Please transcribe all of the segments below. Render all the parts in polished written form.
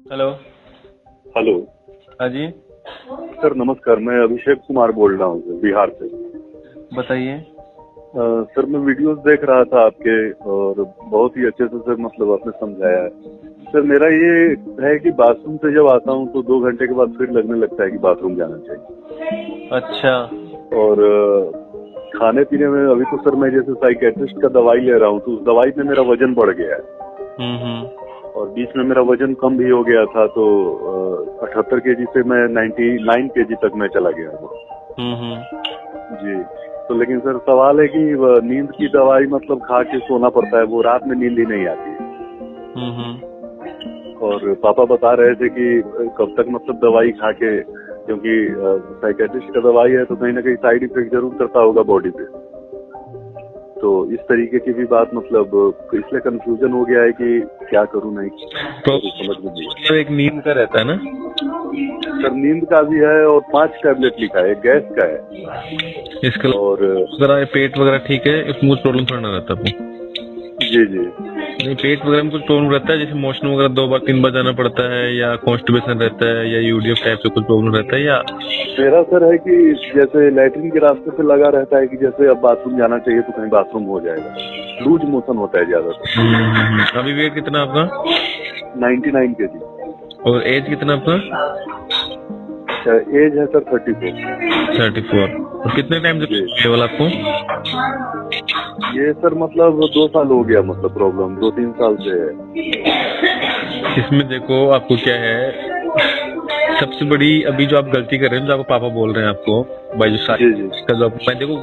Hello. Hello. हाँ जी, sir नमस्कार, मैं अभिषेक कुमार बोल रहा हूँ सर, बिहार से। बताइए। सर मैं वीडियोस देख रहा था आपके, और बहुत ही अच्छे से सर मतलब आपने समझाया है। सर मेरा ये है कि बाथरूम से जब आता हूँ तो 2 घंटे के बाद फिर लगने लगता है कि बाथरूम जाना चाहिए। अच्छा। और खाने पीने में अभी तो सर मैं जैसे साइकेट्रिस्ट का दवाई ले रहा हूँ तो उस दवाई में मेरा वजन बढ़ गया है। और बीच में मेरा वजन कम भी हो गया था, तो 78 केजी से मैं 99 केजी तक मैं चला गया हूँ। जी। तो लेकिन सर सवाल है कि नींद की दवाई मतलब खा के सोना पड़ता है, वो रात में नींद ही नहीं आती है। और पापा बता रहे थे कि कब तक मतलब दवाई खा के, क्योंकि साइकेट्रिस्ट का दवाई है तो कहीं ना कहीं साइड इफेक्ट जरूर करता होगा बॉडी पे। तो इस तरीके की भी बात मतलब इसलिए कंफ्यूजन हो गया है कि क्या करूं नहीं तो समझ में नहीं। मतलब एक नींद का रहता है ना। सर नींद का भी है और 5 टैबलेट लिखा है, गैस का है। इसके और अलावा पेट वगैरह ठीक है, इसमें कुछ प्रॉब्लम थोड़ा ना रहता आपको? जी जी। नहीं, पेट वगैरह में कुछ प्रॉब्लम रहता है, जैसे मोशन वगैरह 2 बार 3 बार जाना पड़ता है, या कॉन्स्टिपेशन रहता है, या यूडीएफ टाइप से कुछ प्रॉब्लम रहता है, या? मेरा सर है कि जैसे लैट्रिन के रास्ते पे लगा रहता है कि जैसे अब बाथरूम जाना चाहिए तो कहीं बाथरूम हो जाएगा, लूज मोशन होता है ज्यादातर। अभी वेट कितना आपका? 99 केजी। और एज कितना आपका? एज है सर 34। 34। और कितने टाइम से जी। केवल आपको? ये सर मतलब 2 साल हो गया, मतलब प्रॉब्लम 2-3 साल से है। इसमें देखो आपको क्या है, सबसे बड़ी अभी जो आप गलती कर रहे हैं, जो आपको पापा बोल रहे हैं आपको, भाई जो जी जी। का जो मैं देखो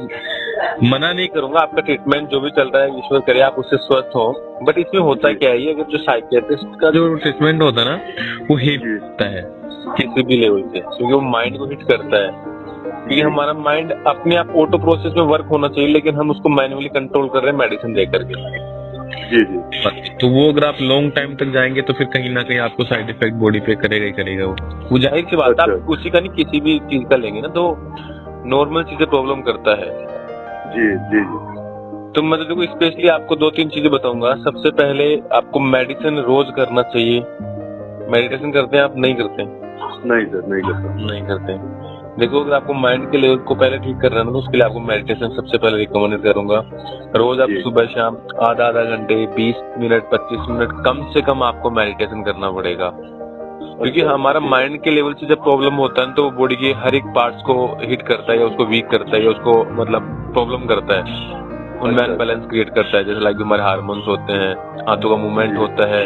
मना नहीं करूंगा, आपका ट्रीटमेंट जो भी चल रहा है ईश्वर करे आप उससे स्वस्थ हो। बट इसमें होता जी क्या है, ये अगर जो साइकियाट्रिस्ट का जो ट्रीटमेंट होता है ना, वो हेवी जी होता है किसी भी लेवल से, क्योंकि वो माइंड को हिट करता है। क्योंकि जी हमारा माइंड अपने आप ऑटो प्रोसेस में वर्क होना चाहिए, लेकिन हम उसको मैन्युअली कंट्रोल कर रहे हैं मेडिसिन दे करके। जी जी। तो वो अगर आप लॉन्ग टाइम तक जाएंगे तो फिर कहीं ना कहीं आपको साइड इफेक्ट बॉडी पे करेगा ही करेगा। वो जाहिर सी बात है, अच्छा। आप उसी का नहीं किसी भी चीज का लेंगे ना तो नॉर्मल चीजें प्रॉब्लम करता है। जी जी जी। तो मैं तो देखो स्पेशली आपको 2-3 चीजें बताऊंगा। सबसे पहले आपको मेडिसिन रोज करना चाहिए। मेडिटेशन करते हैं आप? नहीं करते? नहीं सर, नहीं करता। नहीं करते। देखो अगर आपको माइंड के लेवल को पहले ठीक करना है ना, तो उसके लिए आपको मेडिटेशन सबसे पहले रिकमेंड करूंगा। रोज आप जी। सुबह शाम आधा आधा घंटे 20 मिनट 25 मिनट कम से कम आपको मेडिटेशन करना पड़ेगा। क्योंकि अच्छा। हमारा जी माइंड के लेवल से जब प्रॉब्लम होता है तो वो बॉडी के हर एक पार्ट्स को हिट करता है, या उसको वीक करता है, या उसको मतलब प्रॉब्लम करता है, उनमें अच्छा। अनबैलेंस क्रिएट करता है। जैसे लाइक हमारे हार्मोन्स होते हैं, हाथों का मूवमेंट जी। होता है,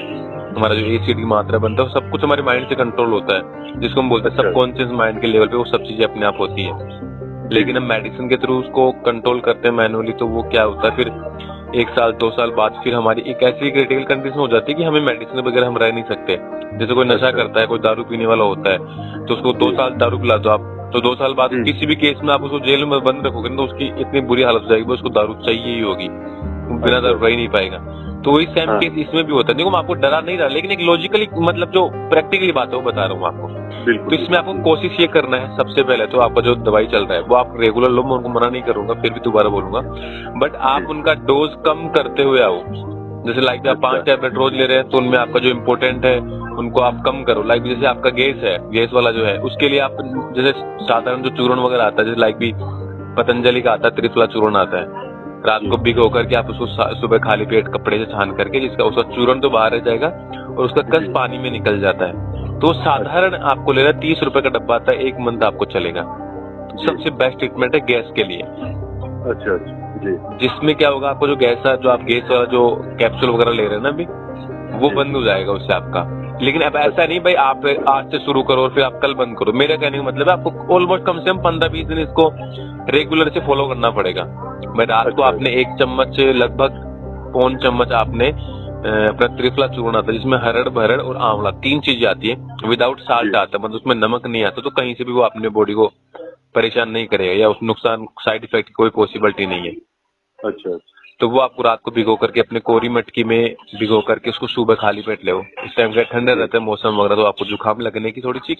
हमारा जो एसिड की मात्रा बनता है, वो सब कुछ हमारे माइंड से कंट्रोल होता है, जिसको हम बोलते हैं अच्छा। सबकॉन्शियस माइंड के लेवल पे वो सब चीजें अपने आप होती है। जी लेकिन जी। हम मेडिसिन के थ्रू उसको कंट्रोल करते हैं मैनुअली, तो वो क्या होता है फिर 1 साल 2 साल बाद फिर हमारी एक ऐसी क्रिटिकल कंडीशन हो जाती है कि हमें मेडिसिन वगैरह हम रह नहीं सकते। जैसे कोई नशा अच्छा। करता है, कोई दारू पीने वाला होता है, तो उसको जी 2 साल दारू पिला दो आप, तो 2 साल बाद किसी भी केस में आप उसको जेल में बंद रखोगे ना, तो उसकी इतनी बुरी हालत हो जाएगी, उसको दारू चाहिए ही होगी, वो बिना अच्छा। दारू रह ही नहीं पाएगा। तो वही सेम हाँ। केस इसमें भी होता है। देखो मैं आपको डरा नहीं रहा, लेकिन एक लॉजिकली मतलब जो प्रैक्टिकली बात है वो बता रहा हूँ आपको। बिल्कुल तो इसमें बिल्कुल। आपको जी कोशिश ये करना है, सबसे पहले तो आपका जो दवाई चल रहा है वो आप रेगुलर लो, मैं उनको मना नहीं करूंगा, फिर भी दोबारा बोलूंगा। बट जी। आप उनका डोज कम करते हुए आओ। जैसे लाइक आप अच्छा। 5 टैबलेट रोज ले रहे हैं, तो उनमें आपका जो इम्पोर्टेंट है उनको आप कम करो। लाइक जैसे आपका गैस है, गैस वाला जो है उसके लिए आप जैसे साधारण जो चूर्ण वगैरह आता है, जैसे लाइक भी पतंजलि का आता है, त्रिफला चूर्ण आता है, रात जी को भिगो करके आप उसको सुबह खाली पेट कपड़े से छान करके, जिसका उसका चूर्ण तो बाहर रह जाएगा और उसका कस जी। पानी में निकल जाता है। तो अच्छा। साधारण आपको ले रहा है, 30 रुपए का डब्बा आता है, 1 मंथ आपको चलेगा। जी। सबसे बेस्ट ट्रीटमेंट है गैस के लिए। अच्छा अच्छा। जी जिसमें क्या होगा, आपको जो गैस जो आप गैस वाला जो कैप्सूल वगैरह ले रहे हैं ना अभी, वो जी। बंद हो जाएगा उससे आपका। लेकिन अब ऐसा अच्छा। नहीं भाई आप आज से शुरू करो और फिर आप कल बंद करो। मेरा कहने का मतलब है आपको ऑलमोस्ट कम से कम 15-20 दिन इसको रेगुलर से फॉलो करना पड़ेगा। भाई रात को अच्छा। आपने 1 चम्मच लगभग पौन चम्मच आपने अपना त्रिफला चूर्ण आता है, जिसमें हरड़ भरड़ और आंवला 3 चीजें आती है, विदाउट साल्ट जी। आता है, मतलब उसमें नमक नहीं आता, तो कहीं से भी वो अपने बॉडी को परेशान नहीं करेगा, या उस नुकसान साइड इफेक्ट की कोई पॉसिबिलिटी नहीं है। अच्छा। तो वो आपको रात को भिगो करके अपने कोरी मटकी में भिगो करके उसको सुबह खाली पेट ले। इस टाइम का ठंडा जी रहता है मौसम वगैरह, तो आपको जुकाम लगने की थोड़ी सी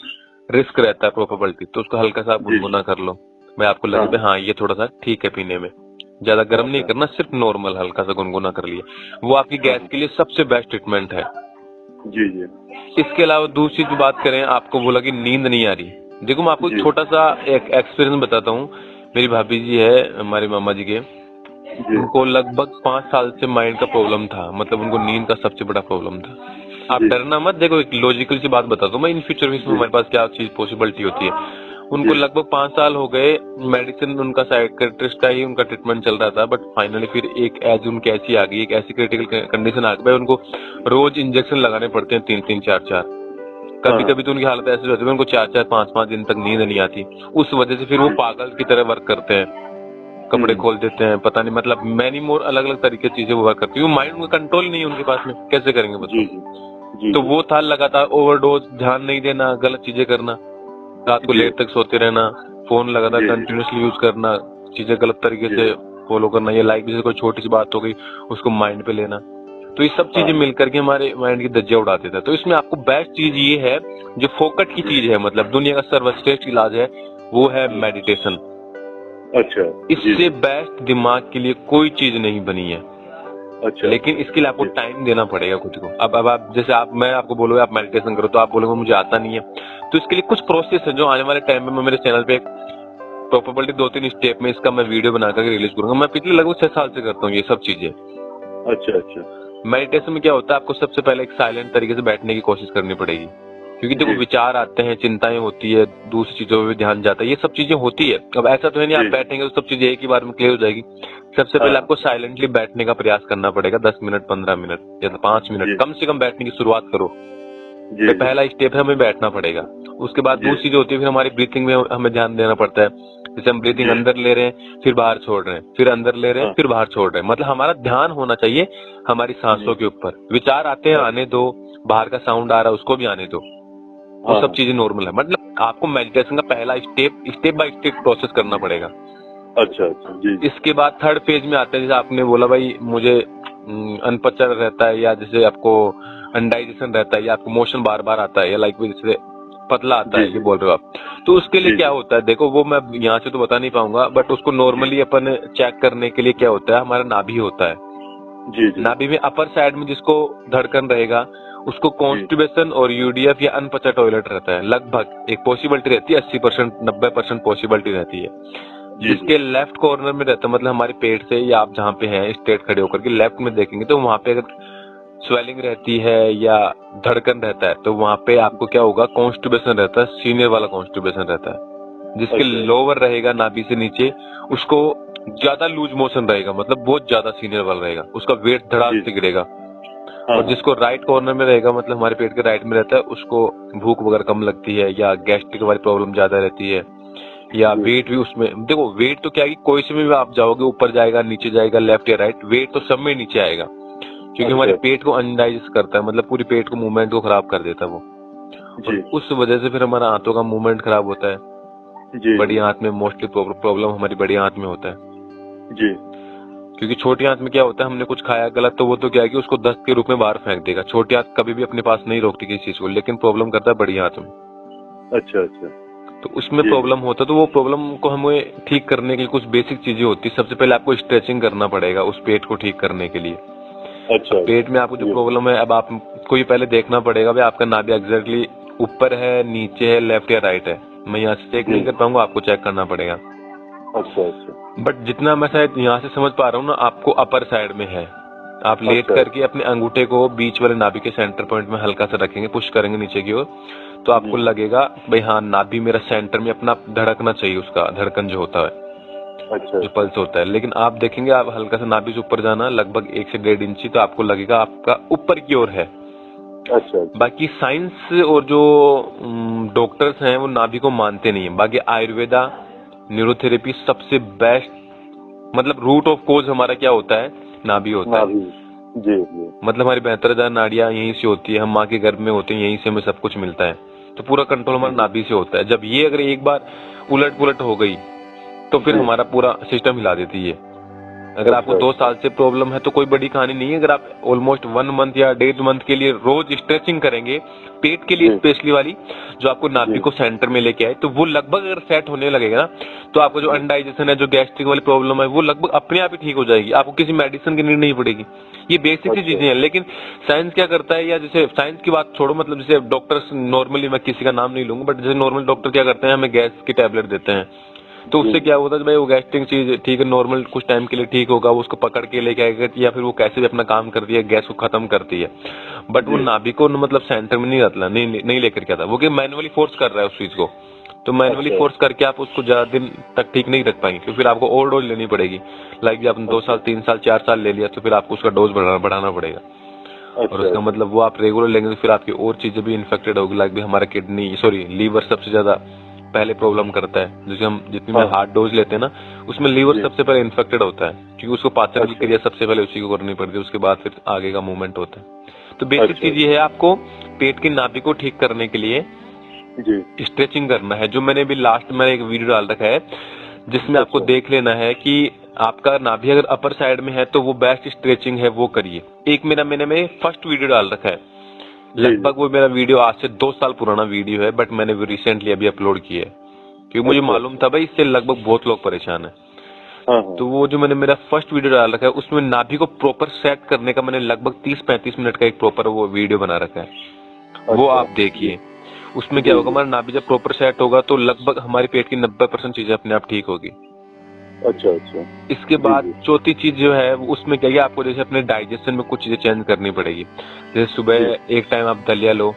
रिस्क रहता है प्रोबेबिलिटी, तो उसको हल्का सा जी। गुनगुना कर लो। मैं आपको लगे हाँ। भाई हाँ ये थोड़ा सा ठीक है पीने में, ज्यादा गर्म नहीं अच्छा। करना, सिर्फ नॉर्मल हल्का सा गुनगुना कर लिया। वो आपकी हाँ गैस हाँ। के लिए सबसे बेस्ट ट्रीटमेंट है। जी जी इसके अलावा दूसरी चीज बात करें, आपको बोला कि नींद नहीं आ रही। देखो मैं आपको एक छोटा सा एक एक्सपीरियंस बताता हूँ। मेरी भाभी जी है हमारे मामा जी के, उनको लगभग 5 साल से माइंड का प्रॉब्लम था, मतलब उनको नींद का सबसे बड़ा प्रॉब्लम था। आप डरना मत, देखो एक लॉजिकल सी बात बताता हूँ मैं, इन फ्यूचर में हमारे पास क्या चीज पॉसिबिलिटी होती है। उनको लगभग 5 साल हो गए, मेडिसिन उनका साइकियाट्रिस्ट का ही उनका ट्रीटमेंट चल रहा था, बट फाइनली फिर एक एज उनकी ऐसी आ गई, एक ऐसी क्रिटिकल कंडीशन आ गई भाई उनको रोज इंजेक्शन लगाने पड़ते हैं 3-3 4-4। कभी कभी तो उनकी हालत ऐसी होती है उनको 4-4 5-5 दिन तक नींद नहीं आती। उस वजह से फिर वो पागल की तरह वर्क करते हैं, कपड़े खोल देते हैं, पता नहीं मतलब मैनी मोर अलग अलग तरीके की चीजें वो वर्क करती है। माइंड उनका कंट्रोल नहीं है उनके पास में, कैसे करेंगे बताओ। तो वो था लगातार ओवरडोज, ध्यान नहीं देना, गलत चीजें करना, रात को लेट तक सोते रहना, फोन लगातार कंटिन्यूसली यूज करना, चीजें गलत तरीके से फॉलो करना, ये लाइक जैसे कोई छोटी सी बात हो गई उसको माइंड पे लेना। तो ये सब चीजें मिलकर के हमारे माइंड की धज्जियां उड़ा देता है। तो इसमें आपको बेस्ट चीज ये है, जो फोकट की चीज है, मतलब दुनिया का सर्वश्रेष्ठ इलाज है, वो है मेडिटेशन। अच्छा, इससे बेस्ट दिमाग के लिए कोई चीज नहीं बनी है। अच्छा, लेकिन इसके लिए आपको टाइम देना पड़ेगा खुद को। अब आप जैसे मैं आपको बोलोगे आप मेडिटेशन करो, तो आप बोलोगे मुझे आता नहीं है। तो इसके लिए कुछ प्रोसेस है जो आने वाले टाइम में मैं मेरे चैनल पे प्रॉपर्ली 2-3 स्टेप में इसका मैं वीडियो बनाकर रिलीज करूंगा। मैं पिछले लगभग 6 साल से करता हूँ ये सब चीजें। अच्छा अच्छा। मेडिटेशन में क्या होता है, आपको सबसे पहले एक साइलेंट तरीके से बैठने की कोशिश करनी पड़ेगी, क्योंकि देखो विचार आते हैं, चिंताएं होती है, दूसरी चीजों पे ध्यान जाता है, ये सब चीजें होती है। अब ऐसा तो है नहीं आप बैठेंगे तो सब चीजें एक ही बार में क्लियर हो जाएगी। सबसे पहले आपको साइलेंटली बैठने का प्रयास करना पड़ेगा, 10 मिनट 15 मिनट या 5 मिनट कम से कम बैठने की शुरुआत करो। तो पहला स्टेप है हमें बैठना पड़ेगा। उसके बाद दूसरी जो होती है फिर हमारी ब्रीथिंग में हमें ध्यान देना पड़ता है। जैसे हम ब्रीथिंग अंदर ले रहे हैं फिर बाहर छोड़ रहे हैं, फिर अंदर ले रहे हैं फिर बाहर छोड़ रहे हैं, मतलब हमारा ध्यान होना चाहिए हमारी सांसों के ऊपर। विचार आते हैं आने दो, बाहर का साउंड आ रहा है उसको भी आने दो, वो सब चीजें नॉर्मल है। मतलब आपको मेडिटेशन का पहला स्टेप बाय स्टेप प्रोसेस करना पड़ेगा। अच्छा अच्छा जी। इसके बाद थर्ड फेज में आते हैं, जैसे आपने बोला भाई मुझे अनपचा रहता है, या जैसे आपको अनडाइजेशन रहता है, या आपको मोशन बार बार आता है, या लाइक जैसे पतला आता है, ये बोल रहे हो आप। तो उसके लिए क्या होता है, देखो वो मैं यहाँ से तो बता नहीं पाऊंगा, बट उसको नॉर्मली अपन चेक करने के लिए क्या होता है, हमारा नाभि होता है। नाभि में अपर साइड में जिसको धड़कन रहेगा उसको कॉन्स्टिपेशन और यूडीएफ या अनपचा टॉयलेट रहता है। लगभग एक पॉसिबिलिटी रहती है 80% 90% पॉसिबिलिटी रहती है। जिसके लेफ्ट कॉर्नर में रहता है, मतलब हमारे पेट से या आप जहाँ पे हैं स्ट्रेट खड़े होकर के लेफ्ट में देखेंगे तो वहाँ पे अगर स्वेलिंग रहती है या धड़कन रहता है तो वहाँ पे आपको क्या होगा, कॉन्स्टिपेशन रहता है, सीनियर वाला कॉन्स्टिपेशन रहता है। जिसके लोअर रहेगा नाभि से नीचे उसको ज्यादा लूज मोशन रहेगा, मतलब बहुत ज्यादा सीनियर वाला रहेगा, उसका वेट धड़ाक से गिरेगा। और जिसको राइट कॉर्नर में रहेगा, मतलब हमारे पेट के राइट में रहता है, उसको भूख वगैरह कम लगती है या गैस्ट्रिक वाली प्रॉब्लम ज्यादा रहती है, या वेट भी उसमें देखो वेट तो क्या है कि कोई से भी आप जाओगे ऊपर जाएगा नीचे जाएगा लेफ्ट या राइट, वेट तो सब में नीचे आएगा, क्योंकि हमारे पेट को अनडाइजेस्ट करता है, मतलब पूरी पेट को मूवमेंट को खराब कर देता है वो। उस वजह से फिर हमारा हाथों का मूवमेंट खराब होता है। बड़ी हाथ में मोस्टली प्रॉब्लम हमारी बड़ी हाथ में होता है जी, क्योंकि छोटी हाथ में क्या होता है, हमने कुछ खाया गलत तो वो तो क्या है कि उसको दस्त के रूप में बाहर फेंक देगा। छोटी हाथ कभी भी अपने पास नहीं रोकती किसी चीज को, लेकिन प्रॉब्लम करता है बड़ी हाथ में। अच्छा अच्छा। तो उसमें प्रॉब्लम होता है, तो वो प्रॉब्लम को हमें ठीक करने के लिए कुछ बेसिक चीजें होती है। सबसे पहले आपको स्ट्रेचिंग करना पड़ेगा उस पेट को ठीक करने के लिए। अच्छा, पेट में आपको जो प्रॉब्लम है, अब आपको ये पहले देखना पड़ेगा भाई आपका नाभि एग्जैक्टली ऊपर है, नीचे है, लेफ्ट या राइट है। मैं यहाँ से चेक नहीं कर पाऊंगा, आपको चेक करना पड़ेगा। अच्छा अच्छा। बट जितना मैं शायद यहाँ से समझ पा रहा हूँ ना, आपको अपर साइड में है। आप लेट करके अपने अंगूठे को बीच वाले नाभि के सेंटर पॉइंट में हल्का सा रखेंगे, पुश करेंगे नीचे की ओर, तो आपको लगेगा भाई हाँ नाभि मेरा सेंटर में अपना धड़कना चाहिए, उसका धड़कन जो होता है, अच्छा, जो पल्स होता है। लेकिन आप देखेंगे आप हल्का सा नाभि से ऊपर जाना लगभग 1 से 1.5 इंची, तो आपको लगेगा आपका ऊपर की ओर है। अच्छा। बाकी साइंस और जो डॉक्टर्स हैं वो नाभि को मानते नहीं है। बाकी आयुर्वेदा न्यूरोथेरेपी सबसे बेस्ट, मतलब रूट ऑफ कोज हमारा क्या होता है, नाभि होता है जी। मतलब हमारी बेहतर नाड़ियां यहीं से होती है, हम माँ के गर्भ में होते हैं, यहीं से हमें सब कुछ मिलता है। तो पूरा कंट्रोल हमारा नाभि से होता है। जब ये अगर एक बार उलट पुलट हो गई तो फिर हमारा पूरा सिस्टम हिला देती है। अगर आपको 2 साल से प्रॉब्लम है तो कोई बड़ी कहानी नहीं है। अगर आप ऑलमोस्ट 1 मंथ या 1.5 मंथ के लिए रोज स्ट्रेचिंग करेंगे पेट के लिए स्पेशली वाली, जो आपको नाभि को सेंटर में लेके आए, तो वो लगभग अगर सेट होने लगेगा ना, तो आपको जो अनडाइजेशन है, जो गैस्ट्रिक वाली प्रॉब्लम है, वो लगभग अपने आप ही ठीक हो जाएगी। आपको किसी मेडिसिन की नीड नहीं पड़ेगी। ये बेसिक सी चीजें हैं। लेकिन साइंस क्या करता है, या जैसे साइंस की बात छोड़ो, मतलब जैसे डॉक्टर्स नॉर्मली, मैं किसी का नाम नहीं लूंगा, बट जैसे नॉर्मल डॉक्टर क्या करते हैं, हमें गैस की टैबलेट देते हैं। तो उससे क्या होता है भाई, वो गैस्ट्रिक चीज ठीक है, नॉर्मल कुछ टाइम के लिए ठीक होगा, वो उसको पकड़ के लेके आएगा, या फिर वो कैसे भी अपना काम करती है, गैस को खत्म करती है। बट वो नाभि को मतलब सेंटर में नहीं रखना, नहीं लेकर के आता, वो मैनुअली फोर्स कर रहा है उस चीज को। तो मैनुअली फोर्स करके आप उसको ज्यादा दिन तक ठीक नहीं रख पाएंगे, क्योंकि फिर आपको और डोज लेनी पड़ेगी। लाइक आपने 2 साल 3 साल 4 साल ले लिया, तो फिर आपको उसका डोज बढ़ाना पड़ेगा। और उसका मतलब वो आप रेगुलर लेंगे तो फिर आपकी और चीजें भी इन्फेक्टेड होगी। लाइक भी हमारा लीवर सबसे ज्यादा पहले प्रॉब्लम करता है। जैसे हम जितनी में हार्ड डोज लेते हैं ना, उसमें लीवर सबसे पहले इन्फेक्टेड होता है, क्योंकि उसको पाचन की क्रिया सबसे पहले उसी को करनी पड़ती है, उसके बाद फिर आगे का मूवमेंट होता है। तो बेसिक चीज ये है, आपको पेट की नाभि को ठीक करने के लिए स्ट्रेचिंग करना है। जो मैंने भी लास्ट में एक वीडियो डाल रखा है, जिसमें आपको देख लेना है कि आपका नाभि अगर अपर साइड में है तो वो बेस्ट स्ट्रेचिंग है, वो करिए। एक मैंने फर्स्ट वीडियो डाल रखा है, लगभग वो मेरा वीडियो आज से 2 साल पुराना वीडियो है, बट मैंने रिसेंटली अभी अपलोड किया है, क्योंकि मुझे मालूम था भाई इससे लगभग बहुत लोग परेशान है। तो वो जो मैंने मेरा फर्स्ट वीडियो डाल रखा है, उसमें नाभि को प्रॉपर सेट करने का मैंने लगभग 30-35 मिनट का एक प्रॉपर वो वीडियो बना रखा है। वो आप देखिए। उसमें क्या होगा, हमारा नाभि जब प्रॉपर सेट होगा तो लगभग हमारे पेट की 90% चीजें अपने आप ठीक होगी। अच्छा। इसके बाद चौथी चीज जो है, उसमें क्या है, आपको जैसे अपने डाइजेशन में कुछ चीजें चेंज करनी पड़ेगी। जैसे सुबह एक टाइम आप दलिया लो,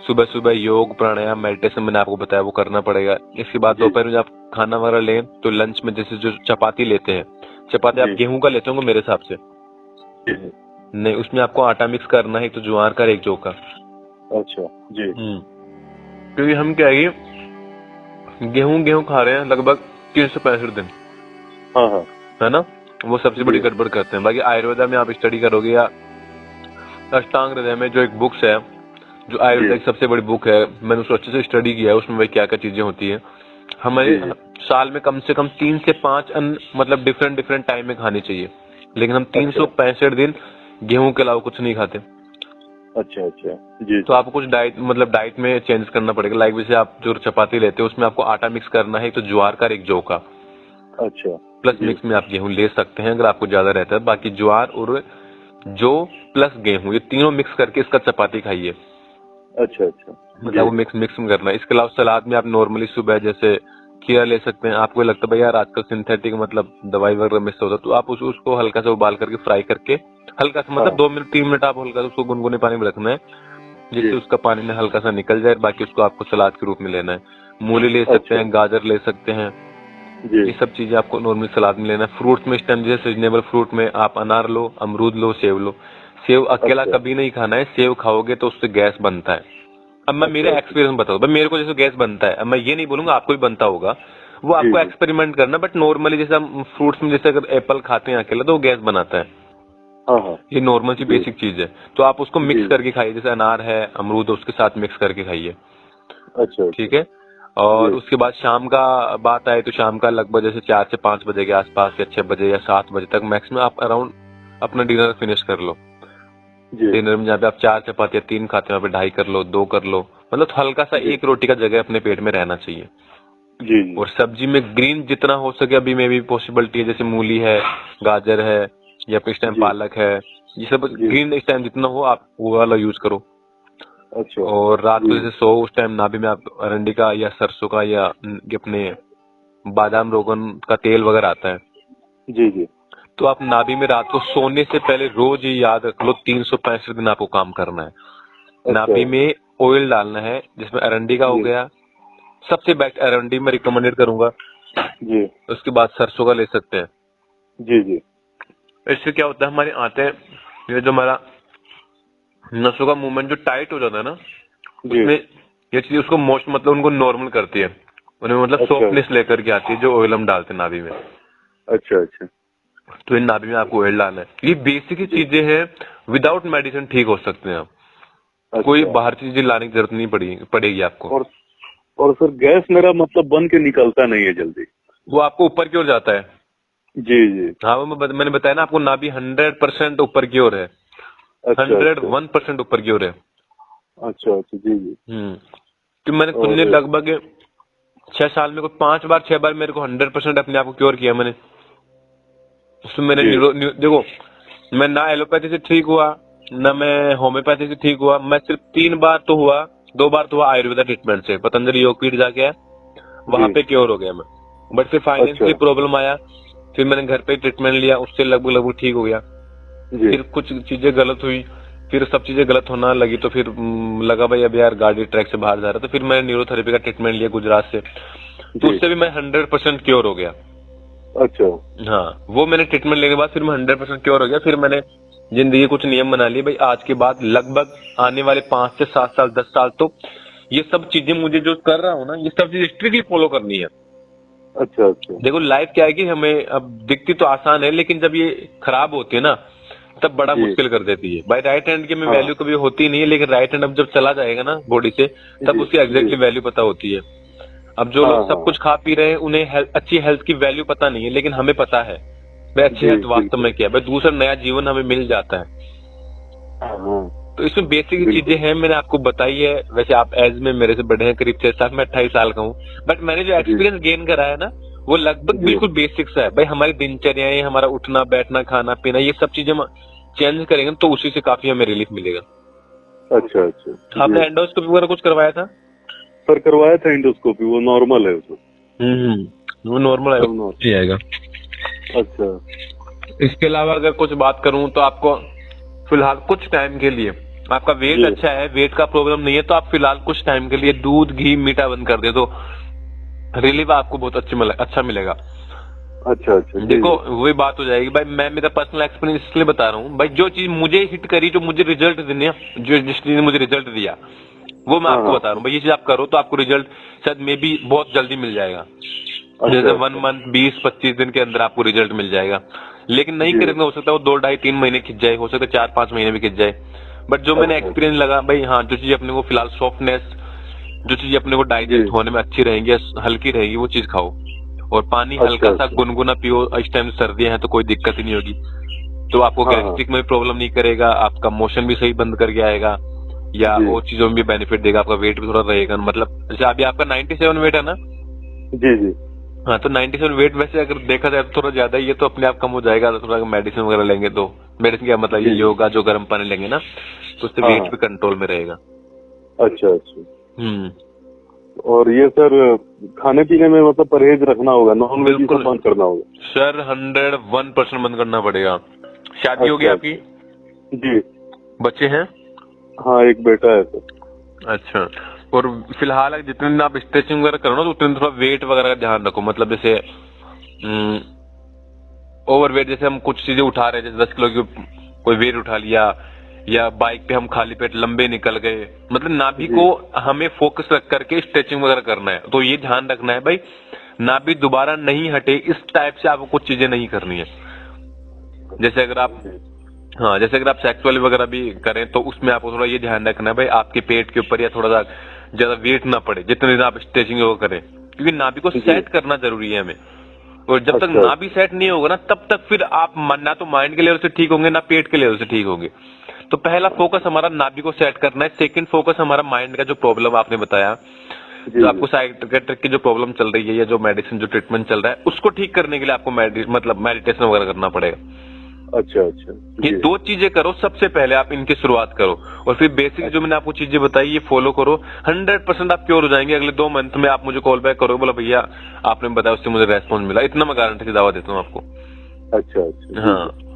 सुबह सुबह योग प्राणायाम मेडिटेशन मैंने आपको बताया वो करना पड़ेगा। इसके बाद दोपहर में जब आप खाना वगैरह लें, तो लंच में जैसे जो चपाती लेते हैं, चपाती आप गेहूं का लेते होंगे मेरे हिसाब से, नहीं उसमें आपको आटा मिक्स करना है, तो ज्वार का एक जौ का। अच्छा जी। क्योंकि हम क्या है, गेहूं खा रहे हैं लगभग 365 दिन, है ना, वो सबसे बड़ी गड़बड़ करते हैं। बाकी आयुर्वेदा में आप स्टडी करोगे, या अष्टांग हृदय में जो एक बुक्स है, जो आयुर्वेदा की सबसे बड़ी बुक है, मैंने उसको अच्छे से स्टडी किया है, उसमें क्या क्या चीजें होती है। हमारे साल में कम से कम 3 से 5 अन्न मतलब डिफरेंट टाइम में खानी चाहिए, लेकिन हम 365 दिन गेहूं के अलावा कुछ नहीं खाते। अच्छा जी। तो आपको कुछ डाइट में चेंज करना पड़ेगा। लाइक जैसे आप जो चपाती लेते हो, उसमें आपको आटा मिक्स करना है, तो ज्वार का एक जौ का। अच्छा। प्लस मिक्स में आप गेहूं ले सकते हैं अगर आपको ज्यादा रहता है। बाकी ज्वार और जौ प्लस गेहूं, ये तीनों मिक्स करके इसका चपाती खाइए। अच्छा मतलब वो मिक्स में करना है। इसके अलावा सलाद में आप नॉर्मली सुबह जैसे खीरा ले सकते हैं। आपको लगता है भाई यार आजकल सिंथेटिक मतलब दवाई वगैरह मिस होता है, तो आप उसको हल्का सा उबाल करके फ्राई करके हल्का सा मतलब 2-3 मिनट आप हल्का सा उसको गुनगुने पानी में रखना है, जिससे उसका पानी में हल्का सा निकल जाए। बाकी उसको आपको सलाद के रूप में लेना है। मूली ले सकते हैं, गाजर ले सकते हैं, ये सब चीजें आपको नॉर्मली सलाद में लेना है। फ्रूट्स में इस टाइम जैसे सीजनेबल फ्रूट में आप अनार लो, अमरूद लो, सेव लो। सेव अकेला कभी नहीं खाना है, सेव खाओगे तो उससे गैस बनता है। अब मैं मेरा एक्सपीरियंस बताऊं, मेरे को जैसे गैस बनता है, अब मैं ये नहीं बोलूंगा आपको भी बनता होगा, वो आपको एक्सपेरिमेंट करना। बट नॉर्मली जैसे हम फ्रूट्स में जैसे अगर एप्पल खाते हैं अकेला तो वो गैस बनाता है। ये नॉर्मल सी बेसिक चीज है। तो आप उसको मिक्स करके खाइए, जैसे अनार है, अमरूद, उसके साथ मिक्स करके खाइए। अच्छा ठीक है। और उसके बाद शाम का बात आए तो शाम का लगभग जैसे 4 से 5 बजे के आसपास, या 6 बजे या 7 बजे तक मैक्सिमम आप अराउंड अपना डिनर फिनिश कर लो। डिनर में जहाँ पे आप 4 चपाती या 3 खाते हैं, वहाँ पे 2.5 कर लो, 2 कर लो, मतलब हल्का सा 1 रोटी का जगह अपने पेट में रहना चाहिए। जी। और सब्जी में ग्रीन जितना हो सके अभी में भी पॉसिबिलिटी है, जैसे मूली है, गाजर है, या फिर इस टाइम पालक है, ये सब ग्रीन इस टाइम जितना हो आप वो वाला यूज करो। अच्छा। और रात को जैसे सो उस टाइम नाभि में आप अरंडी का या सरसों का या अपने बादाम रोगन का तेल वगैरह आता है, जी, तो आप नाभि में रात को सोने से पहले रोज ये याद रख लो 365 दिन आपको काम करना है। नाभि में ऑयल डालना है, जिसमें अरंडी का हो गया, सबसे बेस्ट अरंडी में रिकमेंडेड करूंगा जी। उसके बाद सरसों का ले सकते हैं जी। इससे क्या होता है, हमारी आंतें, ये जो हमारा नसों का मूवमेंट जो टाइट हो जाता है ना, उसमें ये चीज उसको मोस्ट मतलब उनको नॉर्मल करती है, उन्हें मतलब सॉफ्टनेस लेकर के आती है जो ऑयल हम डालते हैं नाभि में। अच्छा। तो इन नाभि में आपको ऑयल डालना है। ये बेसिक चीजें हैं, विदाउट मेडिसिन ठीक हो सकते हैं आप। कोई बाहर चीजें लाने की जरूरत नहीं पड़ेगी आपको। और फिर गैस मेरा मतलब बन के निकलता नहीं है जल्दी, वो आपको ऊपर की ओर जाता है। जी जी। हाँ वो मैंने बताया ना आपको, नाभि 100% ऊपर की ओर है। अच्छा 101% ऊपर की ओर है। अच्छा अच्छा। जी जी। तो मैंने खुद ने और लगभग 6 साल में को 5 बार 6 बार मेरे को 100% अपने आप को क्योर किया मैंने। उसमें मैंने जी देखो, मैं ना एलोपैथी से ठीक हुआ, ना मैं होम्योपैथी से ठीक हुआ, मैं सिर्फ 3 बार तो हुआ, 2 बार तो हुआ आयुर्वेदा ट्रीटमेंट से, पतंजलि योगपीठ जाके आया, वहां जी। पे क्योर हो गया मैं। बट फिर अच्छा। फाइनेंशियली प्रॉब्लम आया, फिर मैंने घर पे ट्रीटमेंट लिया, उससे लगभग लगभग ठीक हो गया। जी फिर कुछ चीजें गलत हुई, फिर सब चीजें गलत होना लगी, तो फिर लगा भाई अब यार गाड़ी ट्रैक से बाहर जा रहा है, तो फिर मैंने न्यूरोथेरेपी का ट्रीटमेंट लिया गुजरात से, तो जी। उससे भी मैं 100% क्योर हो गया। अच्छा। हाँ वो मैंने ट्रीटमेंट लेने के बाद फिर मैं 100% क्योर हो गया। फिर मैंने जिंदगी कुछ नियम बना लिए भाई, आज के बाद लगभग आने वाले 5 से 7 साल 10 साल तो ये सब चीजें मुझे जो कर रहा हूँ ना, ये सब चीजें स्ट्रिक्टली फॉलो करनी है। अच्छा अच्छा। देखो लाइफ क्या है कि हमें अब दिखती तो आसान है, लेकिन जब ये खराब होती है ना तब बड़ा जी। मुश्किल कर देती है भाई। राइट हैंड की में हाँ। वैल्यू कभी होती नहीं है, लेकिन राइट हैंड अब जब चला जाएगा ना बॉडी से, तब जी उसकी जी। एग्जैक्टली वैल्यू पता होती है। अब जो हाँ लोग सब हाँ। कुछ खा पी रहे हैं उन्हें अच्छी हेल्थ की वैल्यू पता नहीं है, लेकिन हमें पता है भाई अच्छी जी हेल्थ वास्तव बिल्कुल। में क्या है भाई। दूसरा नया जीवन हमें मिल जाता है। हाँ हाँ। तो इसमें बेसिक चीजें बिल्कुल। हैं, मैंने आपको बताई है। वैसे आप एज में मेरे से बड़े हैं करीब 6 साल, मैं 28 साल का हूँ, बट मैंने जो जी एक्सपीरियंस गेन करा है ना वो लगभग जी। बिल्कुल बेसिक सा है भाई। हमारी दिनचर्याएं, हमारा उठना बैठना खाना पीना, ये सब चीजें हम चेंज करेंगे तो उसी से काफी हमें रिलीफ मिलेगा। अच्छा अच्छा। जी आपने एंडोस्कोपी वगैरह कुछ करवाया था? सर, करवाया था इंडोस्कोपी, वो नॉर्मल है उसमें। वो नॉर्मल सब नॉर्मल। ही आएगा। अच्छा। इसके अलावा अगर कुछ बात करूं तो आपको फिलहाल कुछ टाइम के लिए, आपका वेट जी। अच्छा है, वेट का प्रॉब्लम नहीं है, तो आप फिलहाल कुछ टाइम के लिए दूध घी मीठा बंद कर दे तो रिलीफ आपको बहुत अच्छा मिलेगा। अच्छा अच्छा। जी देखो जी। वही बात हो जाएगी भाई, मैं मेरा पर्सनल एक्सपीरियंस इसलिए बता रहा हूँ भाई, जो चीज मुझे हिट करी, जो मुझे रिजल्ट देने, जो जिस चीज ने मुझे रिजल्ट दिया वो मैं हाँ आपको हाँ। बता रहा हूँ भाई। ये चीज आप करो तो आपको रिजल्ट शायद मे बी बहुत जल्दी मिल जाएगा। जैसे अच्छा 1 अच्छा। मंथ 20-25 दिन के अंदर आपको रिजल्ट मिल जाएगा। लेकिन नहीं जी। करेंगे हो सकता है वो 2 ढाई 3 महीने खिंच जाए, हो सकता है 4-5 महीने भी खिंच जाए। बट जो मैंने अच्छा अच्छा। एक्सपीरियंस लगा भाई, हाँ जो चीज अपने को फिलहाल सॉफ्टनेस, जो चीज अपने को जी। डाइजेस्ट होने में अच्छी रहेंगी, हल्की रहेगी, वो चीज खाओ। और पानी अच्छा हल्का सा अच्छा। गुनगुना पियो, इस टाइम सर्दियां हैं तो कोई दिक्कत ही नहीं होगी। तो आपको हाँ हाँ। गैस्ट्रिक में प्रॉब्लम नहीं करेगा, आपका मोशन भी सही बंद करके आएगा, या जी और चीजों में भी बेनिफिट देगा, आपका वेट भी थोड़ा रहेगा। मतलब जैसे अभी आपका 97 वेट है ना, जी जी। हाँ तो 97 वेट वैसे अगर देखा जाए तो थोड़ा ज्यादा ही है, तो अपने आप कम हो जाएगा। तो थोड़ा मेडिसिन वगैरह लेंगे तो, मेडिसिन क्या मतलब ये जी जी। योगा जो गर्म पानी लेंगे ना, तो उससे हाँ वेट हाँ। भी कंट्रोल में रहेगा। अच्छा अच्छा। हम्म और ये सर, खाने पीने में मतलब परहेज रखना होगा, नॉन वेज सब बिल्कुल बंद करना होगा? सर, 101% बंद करना पड़ेगा। शादी होगी अच्छा आपकी? अच्छा। जी। बच्चे हैं? हाँ, एक बेटा है सर। अच्छा। और फिलहाल जितने दिन आप स्ट्रेचिंग वगैरह करो ना, तो उतने दिन थोड़ा वेट वगैरह का ध्यान रखो। मतलब जैसे ओवर वेट, जैसे हम कुछ चीजें उठा रहे हैं, जैसे 10 किलो की कोई वेट उठा लिया, या बाइक पे हम खाली पेट लंबे निकल गए, मतलब नाभि जी को हमें फोकस रख करके स्ट्रेचिंग वगैरह करना है। तो ये ध्यान रखना है भाई, नाभि दोबारा नहीं हटे, इस टाइप से आपको कुछ चीजें नहीं करनी है। जैसे अगर आप, जी। हाँ जैसे अगर आप सेक्सुअल वगैरह भी करें तो उसमें आपको थोड़ा ये ध्यान रखना है भाई, आपके पेट के ऊपर या थोड़ा सा ज्यादा वेट ना पड़े जितने दिन आप स्ट्रेचिंग वगैरह करें, क्योंकि नाभि को जी। सेट करना जरूरी है हमें। और जब तक अच्छा नाभि सेट नहीं होगा ना, तब तक फिर आप ना तो माइंड के लेवल से ठीक होंगे, ना पेट के लेवल से ठीक होंगे। तो पहला फोकस हमारा नाभि को सेट करना है। सेकंड फोकस हमारा माइंड का, जो प्रॉब्लम आपने बताया, जी जो जी। आपको साइकियाट्रिक की जो प्रॉब्लम चल रही है, या जो मेडिसिन जो ट्रीटमेंट चल रहा है, उसको ठीक करने के लिए आपको मतलब मेडिटेशन वगैरह करना पड़ेगा। अच्छा अच्छा। ये जी। 2 चीजें करो सबसे पहले, आप इनकी शुरुआत करो, और फिर बेसिक जो मैंने आपको चीजें बताई ये फॉलो करो। 100% आप क्योर हो जाएंगे। अगले 2 मंथ में आप मुझे कॉल बैक करोगे, बोला भैया आपने बताया उससे मुझे रेस्पॉन्स मिला, इतना मैं गारंटी से दावा देता हूँ आपको। अच्छा अच्छा। जी हाँ जी।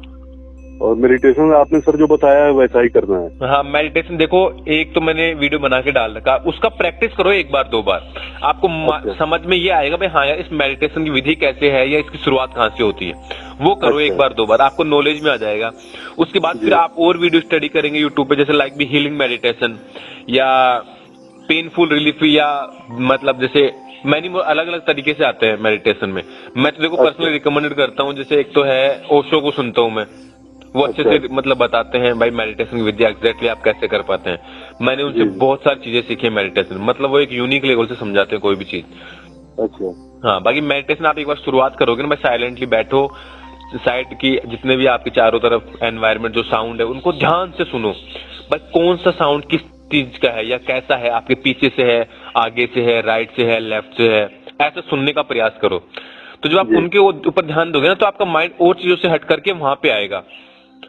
और मेडिटेशन आपने सर जो बताया है वैसा ही करना है? हाँ, मेडिटेशन देखो, एक तो मैंने वीडियो बना के डाल रखा, उसका प्रैक्टिस करो 1 बार 2 बार, आपको अच्छा समझ में ये आएगा भाई, हाँ यार इस मेडिटेशन की विधि कैसे है, या इसकी शुरुआत कहाँ से होती है। वो करो अच्छा। 1 बार 2 बार, आपको नॉलेज में आ जाएगा। उसके बाद फिर जी आप और वीडियो स्टडी करेंगे यूट्यूब पे, जैसे लाइक भी हीलिंग मेडिटेशन, या पेनफुल रिलीफ, या मतलब जैसे मैंने अलग अलग तरीके से आते हैं मेडिटेशन में। मैं तो देखो अच्छा पर्सनली रिकमेंडेड करता हूँ, जैसे एक तो है ओशो को सुनता हूँ मैं, वो अच्छे अच्छा। से मतलब बताते हैं भाई मेडिटेशन की विद्या एग्जैक्टली आप कैसे कर पाते हैं। मैंने उनसे जी जी। बहुत सारी चीजें सीखी है मेडिटेशन, मतलब वो एक यूनिक लेवल से समझाते हैं कोई भी चीज। अच्छा। हाँ, बाकी मेडिटेशन आप एक बार शुरुआत करोगे ना भाई, साइलेंटली बैठो, साइड की जितने भी आपके चारों तरफ एनवायरनमेंट जो साउंड है उनको ध्यान से सुनो, भाई कौन सा साउंड किस चीज का है या कैसा है, आपके पीछे से है, आगे से है, राइट से है, लेफ्ट से है, ऐसा सुनने का प्रयास करो। तो जब आप उनके ऊपर ध्यान दोगे ना तो आपका माइंड और चीजों से हट करके वहां पे आएगा।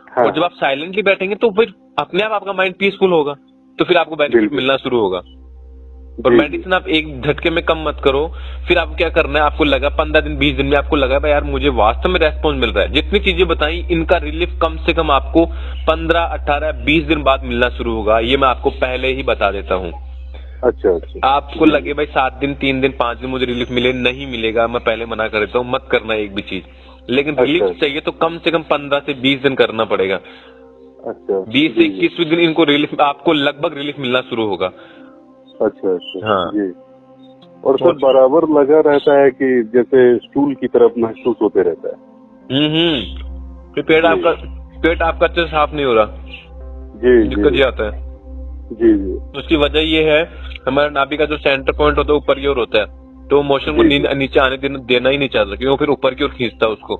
हाँ। और जब आप साइलेंटली बैठेंगे तो फिर अपने आप आपका माइंड पीसफुल होगा, तो फिर आपको बेनिफिट मिलना शुरू होगा। और मेडिसिन आप एक झटके में कम मत करो। फिर आपको क्या करना है, आपको लगा 15 दिन 20 दिन में आपको लगा भाई यार मुझे वास्तव में रेस्पॉन्स मिल रहा है, जितनी चीजें बताई इनका रिलीफ कम से कम आपको 15, 18, 20 दिन बाद मिलना शुरू होगा, ये मैं आपको पहले ही बता देता हूँ। अच्छा। आपको लगे भाई 7 दिन 3 दिन 5 दिन मुझे रिलीफ मिले, नहीं मिलेगा, मैं पहले मना कर देता हूँ, मत करना एक भी चीज। लेकिन रिलीफ चाहिए तो कम से कम 15 से 20 दिन करना पड़ेगा। अच्छा। 20 से 21वें दिन इनको रिलीफ, आपको लगभग रिलीफ मिलना शुरू होगा। अच्छा। हाँ जी। और सर बराबर लगा रहता है कि जैसे स्टूल की तरफ महसूस होते रहता है। फिर पेट आपका अच्छे से साफ नहीं हो रहा, दिक्कत ये आता है। जी। उसकी वजह ये है, हमारा नाभि का जो सेंटर पॉइंट होता है ऊपर की ओर होता है, तो मोशन को नीचे आने देना ही नहीं चाहता, क्योंकि वो फिर ऊपर की ओर खींचता है उसको।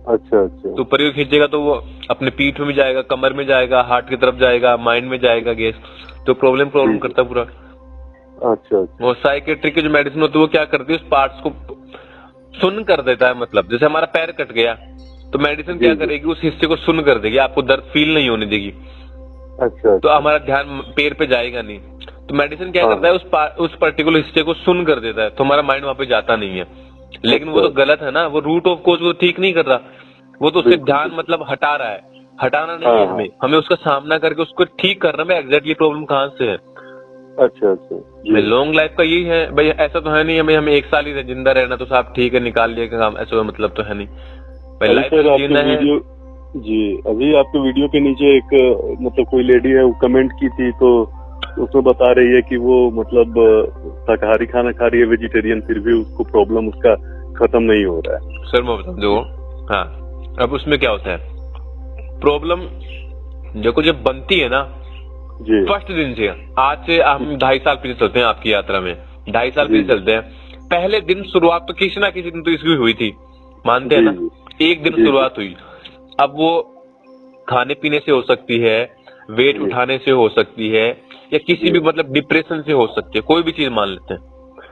अच्छा। तो ऊपर की ओर खींचेगा तो वो अपने पीठ में भी जाएगा, कमर में जाएगा, हार्ट की तरफ जाएगा, माइंड में जाएगा गैस, तो प्रॉब्लम करता है पूरा। अच्छा। वो साइकेट्रिक की जो मेडिसिन होती है वो क्या करती है, उस पार्ट्स को सुन कर देता है। मतलब जैसे हमारा पैर कट गया तो मेडिसिन क्या करेगी, उस हिस्से को सुन कर देगी, आपको दर्द फील नहीं होने देगी। अच्छा। तो हमारा ध्यान पैर पे जाएगा नहीं, तो मेडिसिन क्या करता है, उस पर्टिकुलर हिस्से को सुन कर देता है, तो हमारा माइंड वहां पे जाता नहीं है। लेकिन वो तो गलत है ना, वो रूट ऑफ कॉज वो ठीक नहीं कर रहा, वो तो उससे ध्यान मतलब हटा रहा है। हटाना नहीं है हमें उसका सामना करके उसको ठीक करना है एग्जैक्टली प्रॉब्लम कहाँ से है। अच्छा। लॉन्ग लाइफ का यही है भाई, ऐसा तो है नहीं हमें 1 साल ही जिंदा रहना तो साहब ठीक है निकाल लिया काम, ऐसा मतलब तो है नहीं भाई, लाइफ जीना है। जी, अभी आपके वीडियो के नीचे एक मतलब कोई लेडी है वो कमेंट की थी, तो उसमें बता रही है कि वो मतलब शाकाहारी खाना खा रही है, वेजिटेरियन, फिर भी उसको प्रॉब्लम उसका खत्म नहीं हो रहा है। सर मैं बता दो, हाँ अब उसमें क्या होता है, प्रॉब्लम देखो जब बनती है ना फर्स्ट दिन से, आज से हम 2.5 साल पीछे चलते हैं आपकी यात्रा में, 2.5 साल पीछे चलते हैं, पहले दिन शुरुआत तो किसी ना किसी दिन तो इसकी हुई थी, मानते हैं ना, एक दिन शुरुआत हुई। अब वो खाने पीने से हो सकती है, वेट उठाने से हो सकती है, या किसी भी मतलब डिप्रेशन से हो सकती है, कोई भी चीज मान लेते हैं।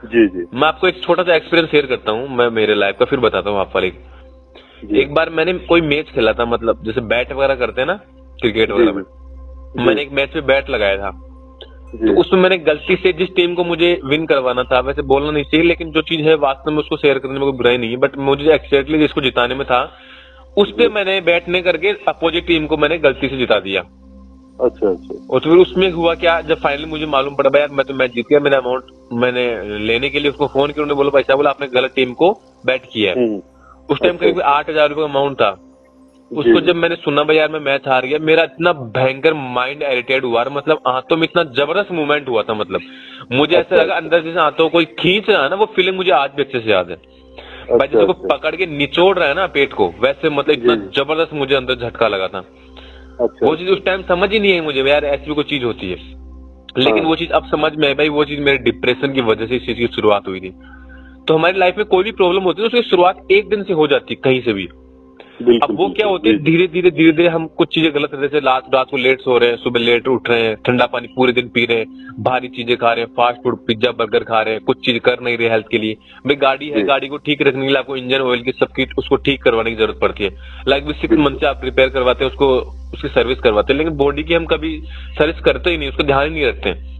जी। मैं आपको एक छोटा सा एक्सपीरियंस शेयर करता हूँ, मैं मेरे लाइफ का, फिर बताता हूँ आप पर। एक बार मैंने कोई मैच खेला था, मतलब जैसे बैट वगैरह करते हैं ना क्रिकेट वगैरह में, मैंने एक मैच में बैट लगाया था, तो उसमें मैंने गलती से जिस टीम को मुझे विन करवाना था, वैसे बोलना नहीं चाहिए लेकिन जो चीज है वास्तव में उसको शेयर करने में कोई बुराई नहीं है, बट मुझे एक्जैक्टली जिसको जिताने में था उस पे मैंने बैट नहीं करके अपोजिट टीम को मैंने गलती से जिता दिया। अच्छा। और फिर उसमें हुआ क्या, जब फाइनली मुझे मालूम पड़ा यार मैं तो मैच जीत गया, मेरा अमाउंट मैंने लेने के लिए उसको फोन किया, उन्होंने बोला पैसा, बोला आपने गलत टीम को बैट किया है। उस टाइम करीब 8,000 रुपए अमाउंट था। उसको जब मैंने सुना भाई यार मैं मैच हार गया, मेरा इतना भयंकर माइंड इरिटेट हुआ, मतलब आंतों में इतना जबरदस्त मूवमेंट हुआ था, मतलब मुझे ऐसा लगा अंदर से आंतों कोई खींच रहा है ना, वो फीलिंग मुझे आज भी अच्छे से याद है भाई, जैसे को पकड़ के निचोड़ रहा है ना पेट को, वैसे मतलब इतना जबरदस्त मुझे अंदर झटका लगा था। वो चीज उस टाइम समझ ही नहीं है मुझे यार ऐसी भी कोई चीज होती है, लेकिन वो चीज अब समझ में है भाई, वो चीज मेरे डिप्रेशन की वजह से इस चीज की शुरुआत हुई थी। तो हमारी लाइफ में कोई भी प्रॉब्लम होती है उसकी शुरुआत एक दिन से हो जाती है कहीं से भी। अब वो क्या होती है, धीरे धीरे हम कुछ चीजें गलत करते हैं, रात को लेट सो रहे हैं, सुबह लेट उठ रहे हैं, ठंडा पानी पूरे दिन पी रहे हैं, भारी चीजें खा रहे हैं, फास्ट फूड पिज्जा बर्गर खा रहे हैं, कुछ चीज कर नहीं रहे हेल्थ के लिए। भाई गाड़ी है, गाड़ी को ठीक रखने के लिए आपको इंजन ऑयल की सब किट उसको ठीक करवाने की जरूरत पड़ती है, लाइक 6 मंथ से आप रिपेयर करवाते हैं उसको, उसकी सर्विस करवाते हैं, लेकिन बॉडी की हम कभी सर्विस करते ही नहीं, उसको ध्यान ही नहीं रखते हैं।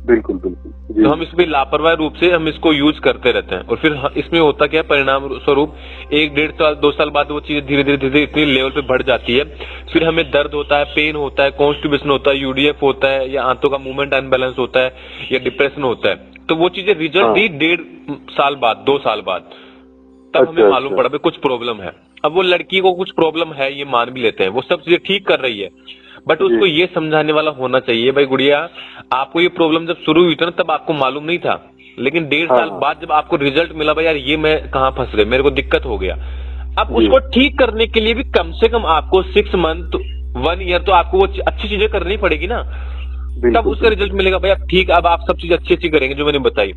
बिल्कुल। तो हम इसमें लापरवाह रूप से हम इसको यूज करते रहते हैं, और फिर इसमें होता क्या, परिणाम स्वरूप 1-1.5 साल 2 साल बाद वो चीजें धीरे धीरे इतनी लेवल पे बढ़ जाती है, फिर हमें दर्द होता है, पेन होता है, कॉन्स्टिपेशन होता है, यूडीएफ होता है, या आंतों का मूवमेंट अनबैलेंस होता है, या डिप्रेशन होता है। तो वो चीजें रिजल्ट दी 1.5 साल बाद 2 साल बाद, तब हमें मालूम पड़ा कुछ प्रॉब्लम है। अब वो लड़की को कुछ प्रॉब्लम है ये मान भी लेते हैं, वो सब चीजें ठीक कर रही है, बट उसको ये समझाने वाला होना चाहिए भाई गुड़िया आपको ये प्रॉब्लम जब शुरू हुई थी ना तब आपको मालूम नहीं था, लेकिन 1.5 साल बाद जब आपको रिजल्ट मिला भाई यार ये मैं कहाँ फंस गया, मेरे को दिक्कत हो गया। अब उसको ठीक करने के लिए भी कम से कम आपको 6 मंथ 1 ईयर तो आपको वो अच्छी चीजें करनी पड़ेगी ना, तब उसका रिजल्ट मिलेगा भाई। अब ठीक, अब आप सब चीज अच्छी करेंगे जो मैंने बताई,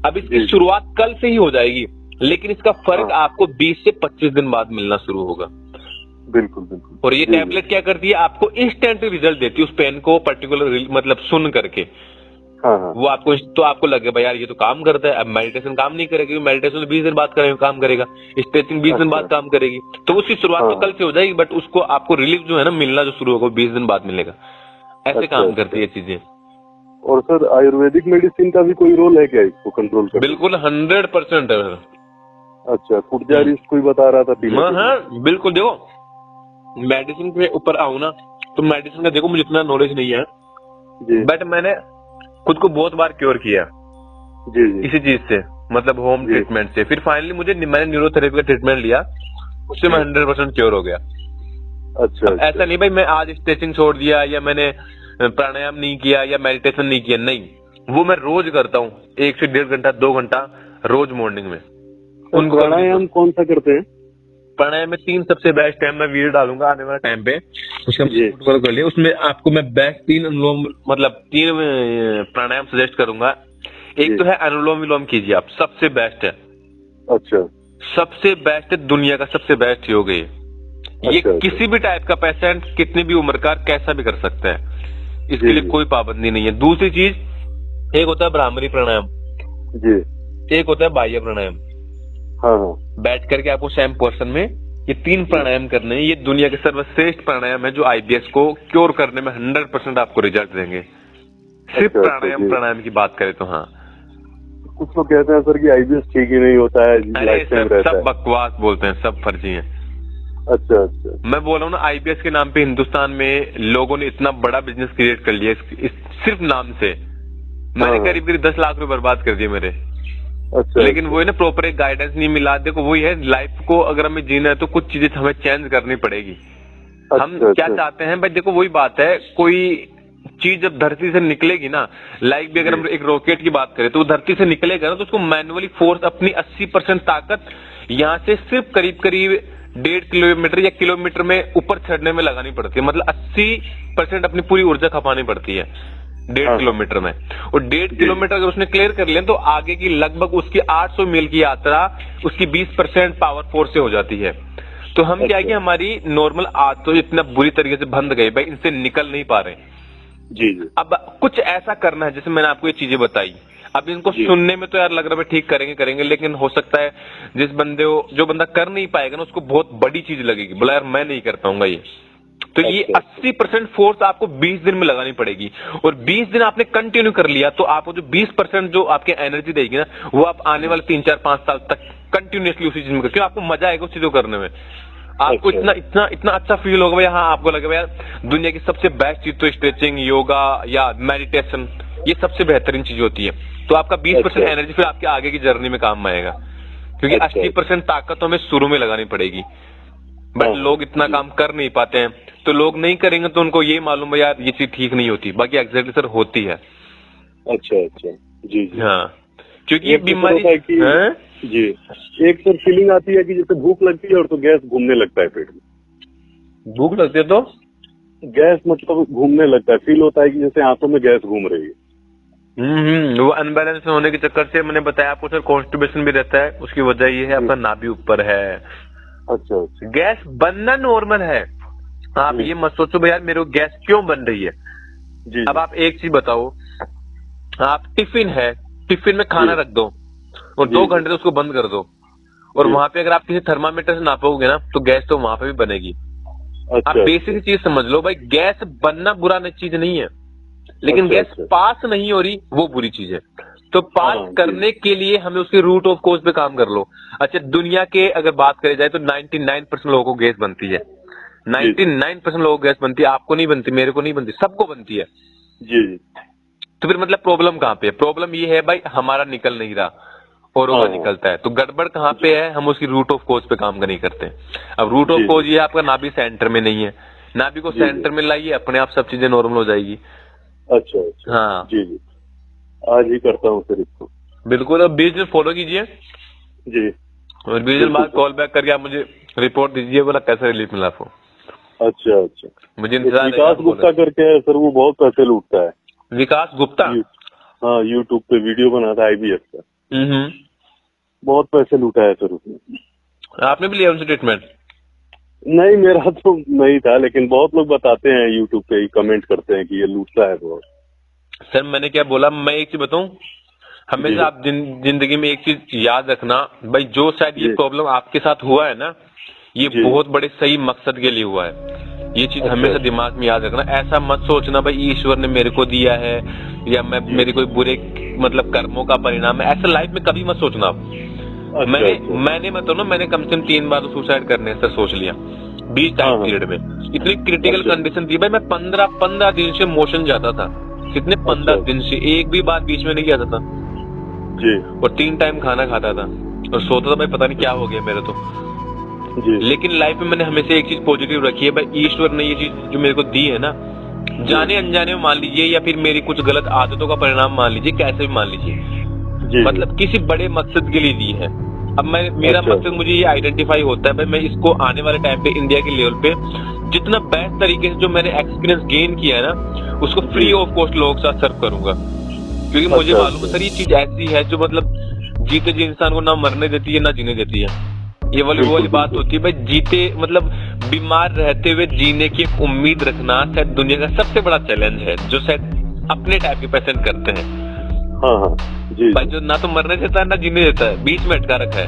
अब इसकी शुरुआत कल से ही हो जाएगी। लेकिन इसका फर्क आपको 20 से 25 दिन बाद मिलना शुरू होगा। बिल्कुल बिल्कुल। और ये टैबलेट क्या करती है, आपको इंस्टेंट रिजल्ट देती है उस पेन को पर्टिकुलर मतलब सुन करके। हाँ। वो आपको तो आपको लगेगा यार ये तो काम करता है। अब मेडिटेशन काम नहीं करेगी, मेडिटेशन 20 दिन बाद काम करेगा, स्ट्रेचिंग 20 दिन बाद काम करेगी। तो उसकी शुरुआत तो कल से हो जाएगी, बट उसको आपको रिलीफ जो है ना मिलना जो शुरू होगा 20 दिन बाद मिलेगा। ऐसे काम करती है चीजें। और सर आयुर्वेदिक मेडिसिन का भी कोई रोल है क्या इसको कंट्रोल करने? बिल्कुल 100% है। अच्छा, कुर्जा रिस्ट कोई बता रहा था पीने के लिए। हाँ बिल्कुल। देखो मेडिसिन के ऊपर आऊँ ना तो मेडिसिन का देखो मुझे इतना नॉलेज नहीं है, बट मैंने खुद को बहुत बार क्योर किया जी इसी चीज से, मतलब होम ट्रीटमेंट से। फिर फाइनली मैंने न्यूरोथेरेपी का ट्रीटमेंट लिया, उससे मैं 100% क्योर हो गया। अच्छा। ऐसा नहीं भाई मैं आज स्ट्रेचिंग छोड़ दिया या मैंने प्राणायाम नहीं किया या मेडिटेशन नहीं किया, नहीं, वो मैं रोज करता हूँ 1 से 1.5 घंटा 2 घंटा रोज मॉर्निंग में। उनको प्राणायाम कौन सा करते हैं? प्राणायाम में 3 सबसे बेस्ट है, मैं वीडियो डालूंगा आने वाले टाइम पे, उसका फॉलो कर लिया। उसमें आपको मैं बेस्ट 3 अनुलोम मतलब 3 प्राणायाम सजेस्ट करूंगा। एक तो है अनुलोम विलोम कीजिए आप, सबसे बेस्ट है। अच्छा। सबसे बेस्ट है, दुनिया का सबसे बेस्ट योग है ये। किसी भी टाइप का पेशेंट कितनी भी उम्र का कैसा भी कर सकता है, इसके लिए कोई पाबंदी नहीं है। दूसरी चीज, एक होता है ब्राह्मरी प्राणायाम जी, एक होता है बाह्य प्राणायाम। हाँ। बैठ करके आपको सेम पोर्शन में ये 3 प्राणायाम करने हैं। ये दुनिया के सर्वश्रेष्ठ प्राणायाम है जो आईबीएस को क्योर करने में 100% आपको रिजल्ट देंगे। सिर्फ प्राणायाम की बात करें तो। हाँ, कुछ लोग कहते हैं सर कि आईबीएस ठीक ही नहीं होता है, सब बकवास बोलते हैं, सब फर्जी है। अच्छा। मैं बोल रहा हूँ ना, आईबीएस के नाम पे हिंदुस्तान में लोगों ने इतना बड़ा बिजनेस क्रिएट कर लिया सिर्फ नाम से। मैंने करीब 10 लाख रुपए बर्बाद कर दिए मेरे। अच्छा। लेकिन वो है ना, प्रॉपर एक गाइडेंस नहीं मिला। देखो वही है, लाइफ को अगर हमें जीना है तो कुछ चीजें हमें चेंज करनी पड़ेगी। हम क्या चाहते हैं भाई, देखो वही बात है, कोई चीज जब धरती से निकलेगी ना, लाइक भी अगर हम एक रॉकेट की बात करें तो वो धरती से निकलेगा ना, तो उसको मैनुअली फोर्स अपनी 80% ताकत यहाँ से सिर्फ करीब 1.5 किलोमीटर या किलोमीटर में ऊपर चढ़ने में लगानी पड़ती है। मतलब 80% अपनी पूरी ऊर्जा खपानी पड़ती है 1.5 किलोमीटर में। और 1.5 किलोमीटर अगर उसने क्लियर कर लिया तो आगे की लगभग उसकी 800 मील की यात्रा उसकी 20% पावर फोर्स से हो जाती है। तो हम क्या है कि हमारी नॉर्मल आदतों इतना बुरी तरीके से बंध गए भाई, इनसे निकल नहीं पा रहे जी। अब कुछ ऐसा करना है, जैसे मैंने आपको ये चीजें बताई, अब इनको सुनने में तो यार लग रहा है ठीक करेंगे, लेकिन हो सकता है जो बंदा कर नहीं पाएगा ना, उसको बहुत बड़ी चीज लगेगी, बोला यार मैं नहीं कर पाऊंगा ये। तो ये 80% फोर्स आपको 20 दिन में लगानी पड़ेगी। और 20 दिन आपने कंटिन्यू कर लिया तो आपको जो 20% जो आपकी एनर्जी देगी ना, वो आप आने वाले 3, 4, 5 साल तक कंटिन्यूअसली उसी चीज में क्योंकि आपको मजा आएगा उस चीज को करने में। आपको इतना अच्छा फील होगा भाई। हाँ, आपको लगेगा यार दुनिया की सबसे बेस्ट चीज तो स्ट्रेचिंग, योगा या मेडिटेशन, ये सबसे बेहतरीन चीज होती है। तो आपका 20% एनर्जी फिर आपके आगे की जर्नी में काम आएगा, क्योंकि 80% ताकत हमें शुरू में लगानी पड़ेगी। बट लोग इतना काम कर नहीं पाते हैं, तो लोग नहीं करेंगे तो उनको ये मालूम है यार ये चीज ठीक नहीं होती, बाकी एग्जैक्टली सर होती है। अच्छा जी। हाँ, क्योंकि ये बीमारी है जी। एक सर फीलिंग आती है कि जैसे भूख लगती है और तो गैस घूमने लगता है पेट में। भूख लगती है तो गैस मतलब घूमने लगता है, फील होता है कि जैसे आंतों में गैस घूम रही है। वो अनबैलेंस होने के चक्कर से मैंने बताया आपको सर, कॉन्स्टिपेशन भी रहता है। उसकी वजह ये है आपका नाभि ऊपर है। अच्छा। गैस बनना नॉर्मल है, आप ये मत सोचो भाई यार मेरे को गैस क्यों बन रही है जी। अब आप एक चीज बताओ, आप टिफिन में खाना रख दो और 2 घंटे उसको बंद कर दो, और वहां पे अगर आप किसी थर्मामीटर से नापोगे ना तो गैस तो वहां पे भी बनेगी। आप बेसिक चीज समझ लो भाई, गैस बनना बुरा चीज नहीं है, लेकिन गैस पास नहीं हो रही वो बुरी चीज है। तो पास करने के लिए हमें उसके रूट ऑफ कॉज पे काम कर लो। अच्छा, दुनिया के अगर बात करी जाए तो 99% लोगों को गैस बनती है। 99% लोगों को गैस बनती है। आपको नहीं बनती, मेरे को नहीं बनती, सबको बनती है जी। तो फिर मतलब प्रॉब्लम कहाँ पे है? प्रॉब्लम ये है भाई हमारा निकल नहीं रहा औरों का निकलता है। तो गड़बड़ कहाँ पे है? हम उसकी रूट ऑफ कॉज पे काम नहीं करते। अब रूट ऑफ कॉज ये आपका नाभि सेंटर में नहीं है, नाभि को सेंटर में लाइए, अपने आप सब चीजें नॉर्मल हो जाएगी। अच्छा। हाँ जी। आज ही करता हूँ फिर इसको। बिल्कुल, अब 20 दिन फॉलो कीजिए जी, और 20 दिन बाद कॉल बैक करके आप मुझे रिपोर्ट दीजिए, बोला कैसा रिलीफ मिला आपको। अच्छा। मुझे इंतजार है। विकास गुप्ता करके है सर, वो बहुत पैसे लूटता है। विकास गुप्ता? हाँ, यूट्यूब पे वीडियो बनाता है आईबीएस का। बहुत पैसे लूटा है सर उसने। आपने भी लिया उनसे ट्रीटमेंट? नहीं, मेरा तो नहीं था, लेकिन बहुत लोग बताते हैं, यूट्यूब पे ही कमेंट करते हैं कि ये लूटता है बहुत। सर मैंने क्या बोला, मैं एक चीज बताऊं, हमेशा आप जिंदगी में एक चीज याद रखना भाई, जो शायद ये प्रॉब्लम आपके साथ हुआ है ना, ये बहुत बड़े सही मकसद के लिए हुआ है। ये चीज हमेशा दिमाग में याद रखना। ऐसा मत सोचना भाई ईश्वर ने मेरे को दिया है या मैं मेरे कोई बुरे मतलब कर्मों का परिणाम है, ऐसा लाइफ में कभी मत सोचना आप। मैंने मतलब ना, मैंने कम से कम 3 बार सुसाइड करने से सोच लिया 20 टाइम पीरियड में। इतनी क्रिटिकल कंडीशन थी भाई, मैं 15 दिन से मोशन जाता था। कितने 15 दिन से एक भी बात बीच में नहीं आता था जी। और 3 टाइम खाना खाता था और सोता था भाई पता नहीं क्या हो गया मेरे तो जी। लेकिन लाइफ में मैंने हमेशा एक चीज पॉजिटिव रखी है भाई, ईश्वर ने ये चीज जो मेरे को दी है ना, जाने अनजाने में मान लीजिए या फिर मेरी कुछ गलत आदतों का परिणाम मान लीजिए, कैसे भी मान लीजिए, मतलब किसी बड़े मकसद के लिए दी है। अब मेरा मकसद मुझे ये आइडेंटिफाई होता है भाई, मैं इसको आने वाले टाइम पे इंडिया के लेवल पे जितना बेस्ट तरीके से जो मैंने एक्सपीरियंस गेन किया है ना, उसको फ्री ऑफ कॉस्ट लोगों के साथ सर्व करूंगा। क्योंकि मुझे मालूम है सर ये चीज ऐसी है जो मतलब जीते जी इंसान को ना मरने देती है ना जीने देती है। ये वाली बात होती है भाई, जीते मतलब बीमार रहते हुए जीने की उम्मीद रखना शायद दुनिया का सबसे बड़ा चैलेंज है, जो शायद अपने टाइप के पेशेंट करते हैं। हाँ जी भाई, जो ना तो मरने देता है ना जीने देता है, बीच में अटका रखा है।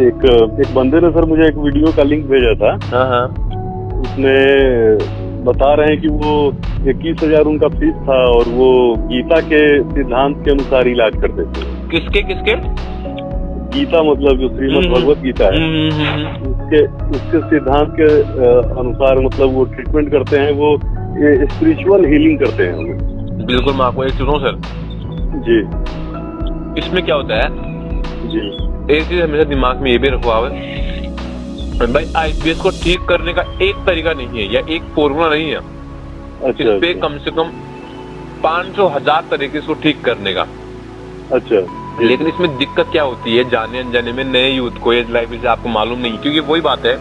एक बंदे ने सर मुझे एक वीडियो का लिंक भेजा था। हाँ। उसने बता रहे हैं कि वो 21,000 उनका फीस था और वो गीता के सिद्धांत के अनुसार इलाज करते थे। किसके गीता मतलब जो श्रीमद् भगवत गीता है, उसके सिद्धांत के अनुसार मतलब वो ट्रीटमेंट करते हैं, वो स्पिरिचुअल हीलिंग करते हैं वो। बिल्कुल, मैं आपको एक सुनूं सर जी। इसमें क्या होता है जी, एक चीज हमेशा दिमाग में ये भी रखवा भाई, आईबीएस को ठीक करने का एक तरीका नहीं है या एक फॉर्मूला नहीं है। इस पे कम से कम 500,000 तरीके इसको ठीक करने का। अच्छा। लेकिन इसमें दिक्कत क्या होती है, जाने अनजाने में नए यूथ को एज लाइफ से आपको मालूम नहीं, क्योंकि वही बात है,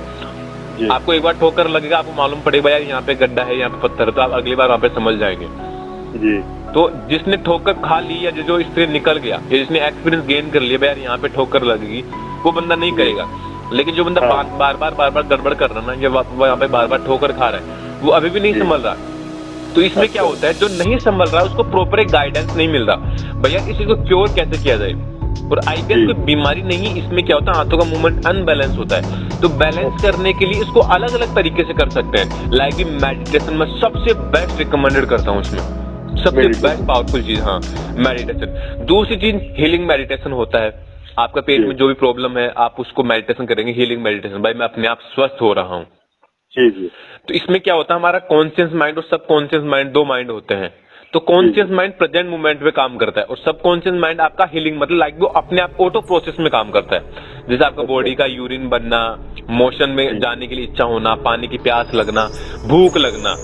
आपको एक बार ठोकर लगेगा, आपको मालूम पड़ेगा यार यहाँ पे गड्ढा है, यहाँ पे पत्थर है, तो आप अगली बार वहाँ पे समझ जाएंगे जी। तो जिसने ठोकर खा ली या जो इससे निकल गया या जिसने एक्सपीरियंस गेन कर लिया यार यहाँ पे ठोकर लगेगी, वो बंदा नहीं करेगा। लेकिन जो बंदा बार बार गड़बड़ कर रहा है ना, या वहाँ पे बार बार ठोकर खा रहा है, वो अभी भी नहीं संभल रहा। तो इसमें क्या होता है, जो नहीं संभल रहा है उसको प्रॉपर एक गाइडेंस नहीं मिल रहा भैया इस चीज को क्योर कैसे किया जाए। और आईबीएस कोई बीमारी नहीं, इसमें क्या होता है, हाथों का मूवमेंट अनबैलेंस होता है, तो बैलेंस करने के लिए इसको अलग अलग तरीके से कर सकते हैं। लाइक मेडिटेशन में सबसे बेस्ट रिकमेंडेड करता हूँ, इसमें सबसे बेस्ट पावरफुल चीज हाँ मेडिटेशन। दूसरी चीज हीलिंग मेडिटेशन होता है। आपका पेट में जो भी प्रॉब्लम है आप उसको मेडिटेशन करेंगे, हीलिंग मेडिटेशन, भाई मैं अपने आप स्वस्थ हो रहा हूँ। तो इसमें क्या होता है, हमारा कॉन्शियस माइंड और सबकॉन्शियस माइंड, 2 माइंड होते हैं। तो कॉन्शियस माइंड प्रेजेंट मोमेंट में काम करता है और सबकॉन्शियस माइंड आपका हीलिंग मतलब लाइक वो अपने आप ऑटो प्रोसेस में काम करता है। जैसे आपका बॉडी का यूरिन बनना, मोशन में जाने के लिए इच्छा होना, पानी की प्यास लगना, भूख लगना,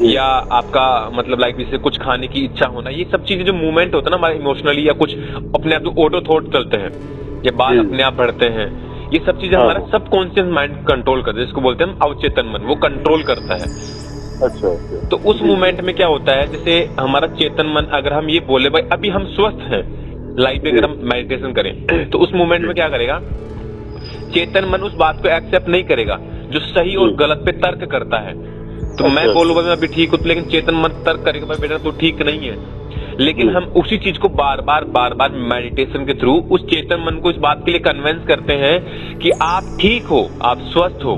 या आपका मतलब लाइक जैसे कुछ खाने की इच्छा होना, ये सब चीजें जो मूवमेंट होता है ना हमारा इमोशनली, या कुछ अपने आप जो ऑटो थॉट चलते हैं या बाल अपने आप बढ़ते हैं, ये सब चीजें हमारा सबकॉन्शियस माइंड कंट्रोल करता है, जिसको बोलते हैं हम अवचेतन मन, वो कंट्रोल करता है। अच्छा। तो उस मोमेंट में क्या होता है, जैसे हमारा चेतन मन, अगर हम ये बोले भाई अभी हम स्वस्थ हैं, लाइफ में अगर हम मेडिटेशन करें, तो उस मोमेंट में क्या करेगा, चेतन मन उस बात को एक्सेप्ट नहीं करेगा जो सही और गलत पे तर्क करता है। तो मैं बोलूंगा मैं अभी ठीक हूँ, लेकिन चेतन मन तर्क करेगा भाई बेटा तू ठीक नहीं है। लेकिन हम उसी चीज को बार बार मेडिटेशन के थ्रू उस चेतन मन को इस बात के लिए कन्विंस करते हैं कि आप ठीक हो, आप स्वस्थ हो।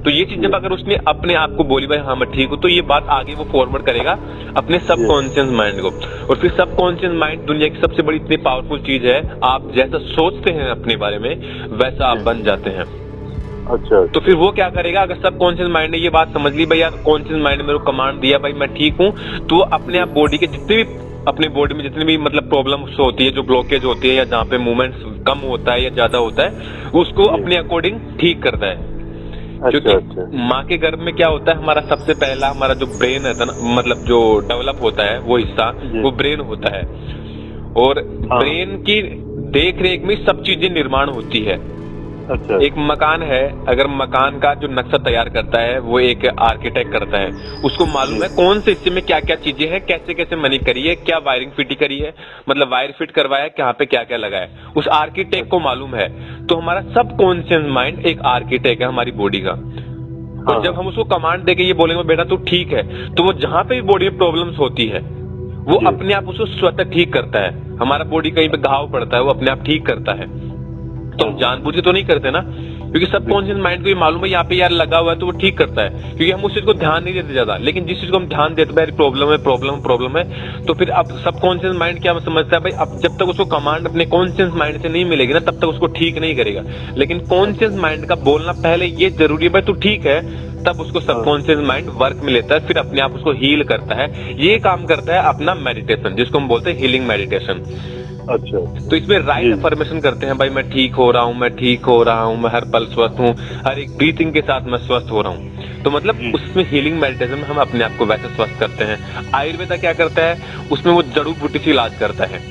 तो ये चीज जब अगर उसने अपने आप को बोली भाई हाँ मैं ठीक हूँ, तो ये बात आगे वो फॉरवर्ड करेगा अपने सबकॉन्शियस माइंड को, और फिर सबकॉन्शियस माइंड दुनिया की सबसे बड़ी इतनी पावरफुल चीज है, आप जैसा सोचते हैं अपने बारे में वैसा आप बन जाते हैं। अच्छा। तो फिर वो क्या करेगा, अगर सबकॉन्शियस माइंड ने ये बात समझ ली भाई यार कॉन्शियस माइंड ने मेरे को कमांड दिया भाई मैं ठीक हूँ, तो वो अपने आप बॉडी के जितने भी अपने बॉडी में जितनी भी मतलब प्रॉब्लम्स होती है, जो ब्लॉकेज होती है या जहाँ पे मूवमेंट्स कम होता है या ज्यादा होता है, उसको अपने अकॉर्डिंग ठीक करता है। क्योंकि माँ के गर्भ में क्या होता है, हमारा सबसे पहला हमारा जो ब्रेन है ना, मतलब जो डेवलप होता है वो हिस्सा वो ब्रेन होता है, और ब्रेन की देख रेख में सब चीजें निर्माण होती है। अच्छा। एक मकान है, अगर मकान का जो नक्शा तैयार करता है वो एक आर्किटेक्ट करता है, उसको मालूम है कौन से हिस्से में क्या क्या चीजें हैं, कैसे कैसे मनी करी है, क्या वायरिंग फिट करी है, मतलब वायर फिट करवाया, कहाँ पे क्या क्या लगा है, उस आर्किटेक्ट को मालूम है। तो हमारा सबकॉन्शियस माइंड एक आर्किटेक्ट है हमारी बॉडी का। और जब हम उसको कमांड देके ये बोलेंगे बेटा तू ठीक है, तो वो जहां पे भी बॉडी में प्रॉब्लम्स होती है वो अपने आप उसको स्वतः ठीक करता है। हमारा बॉडी कहीं पे घाव पड़ता है वो अपने आप ठीक करता है। तो हम जानबूझ के तो नहीं करते ना, क्योंकि सबकॉन्शियस माइंड को ये मालूम है यहाँ पे यार लगा हुआ है, तो वो ठीक करता है, क्योंकि हम उस चीज को ध्यान नहीं देते ज्यादा। लेकिन जिस चीज को हम ध्यान देते हैं प्रॉब्लम है प्रॉब्लम प्रॉब्लम है, तो फिर अब सबकॉन्शियस माइंड क्या समझता है भाई, अब जब तक उसको कमांड अपने कॉन्शियस माइंड से नहीं मिलेगी ना तब तक उसको ठीक नहीं करेगा। लेकिन कॉन्शियस माइंड का बोलना पहले ये जरूरी है भाई तू ठीक है, तब उसको सबकॉन्शियस माइंड वर्क में लेता है, फिर अपने आप उसको हील करता है। ये काम करता है अपना मेडिटेशन, जिसको हम बोलते हैं हीलिंग मेडिटेशन। अच्छा। तो इसमें राइट अफर्मेशन करते हैं भाई मैं ठीक हो रहा हूँ, मैं ठीक हो रहा हूँ, मैं हर पल स्वस्थ हूँ, हर एक ब्रीथिंग के साथ मैं स्वस्थ हो रहा हूँ। तो मतलब उसमें हीलिंग मेडिटेशन में हम अपने आप को वैसे स्वस्थ करते हैं। आयुर्वेदा क्या करता है, उसमें वो जड़ी बूटी से इलाज करता है।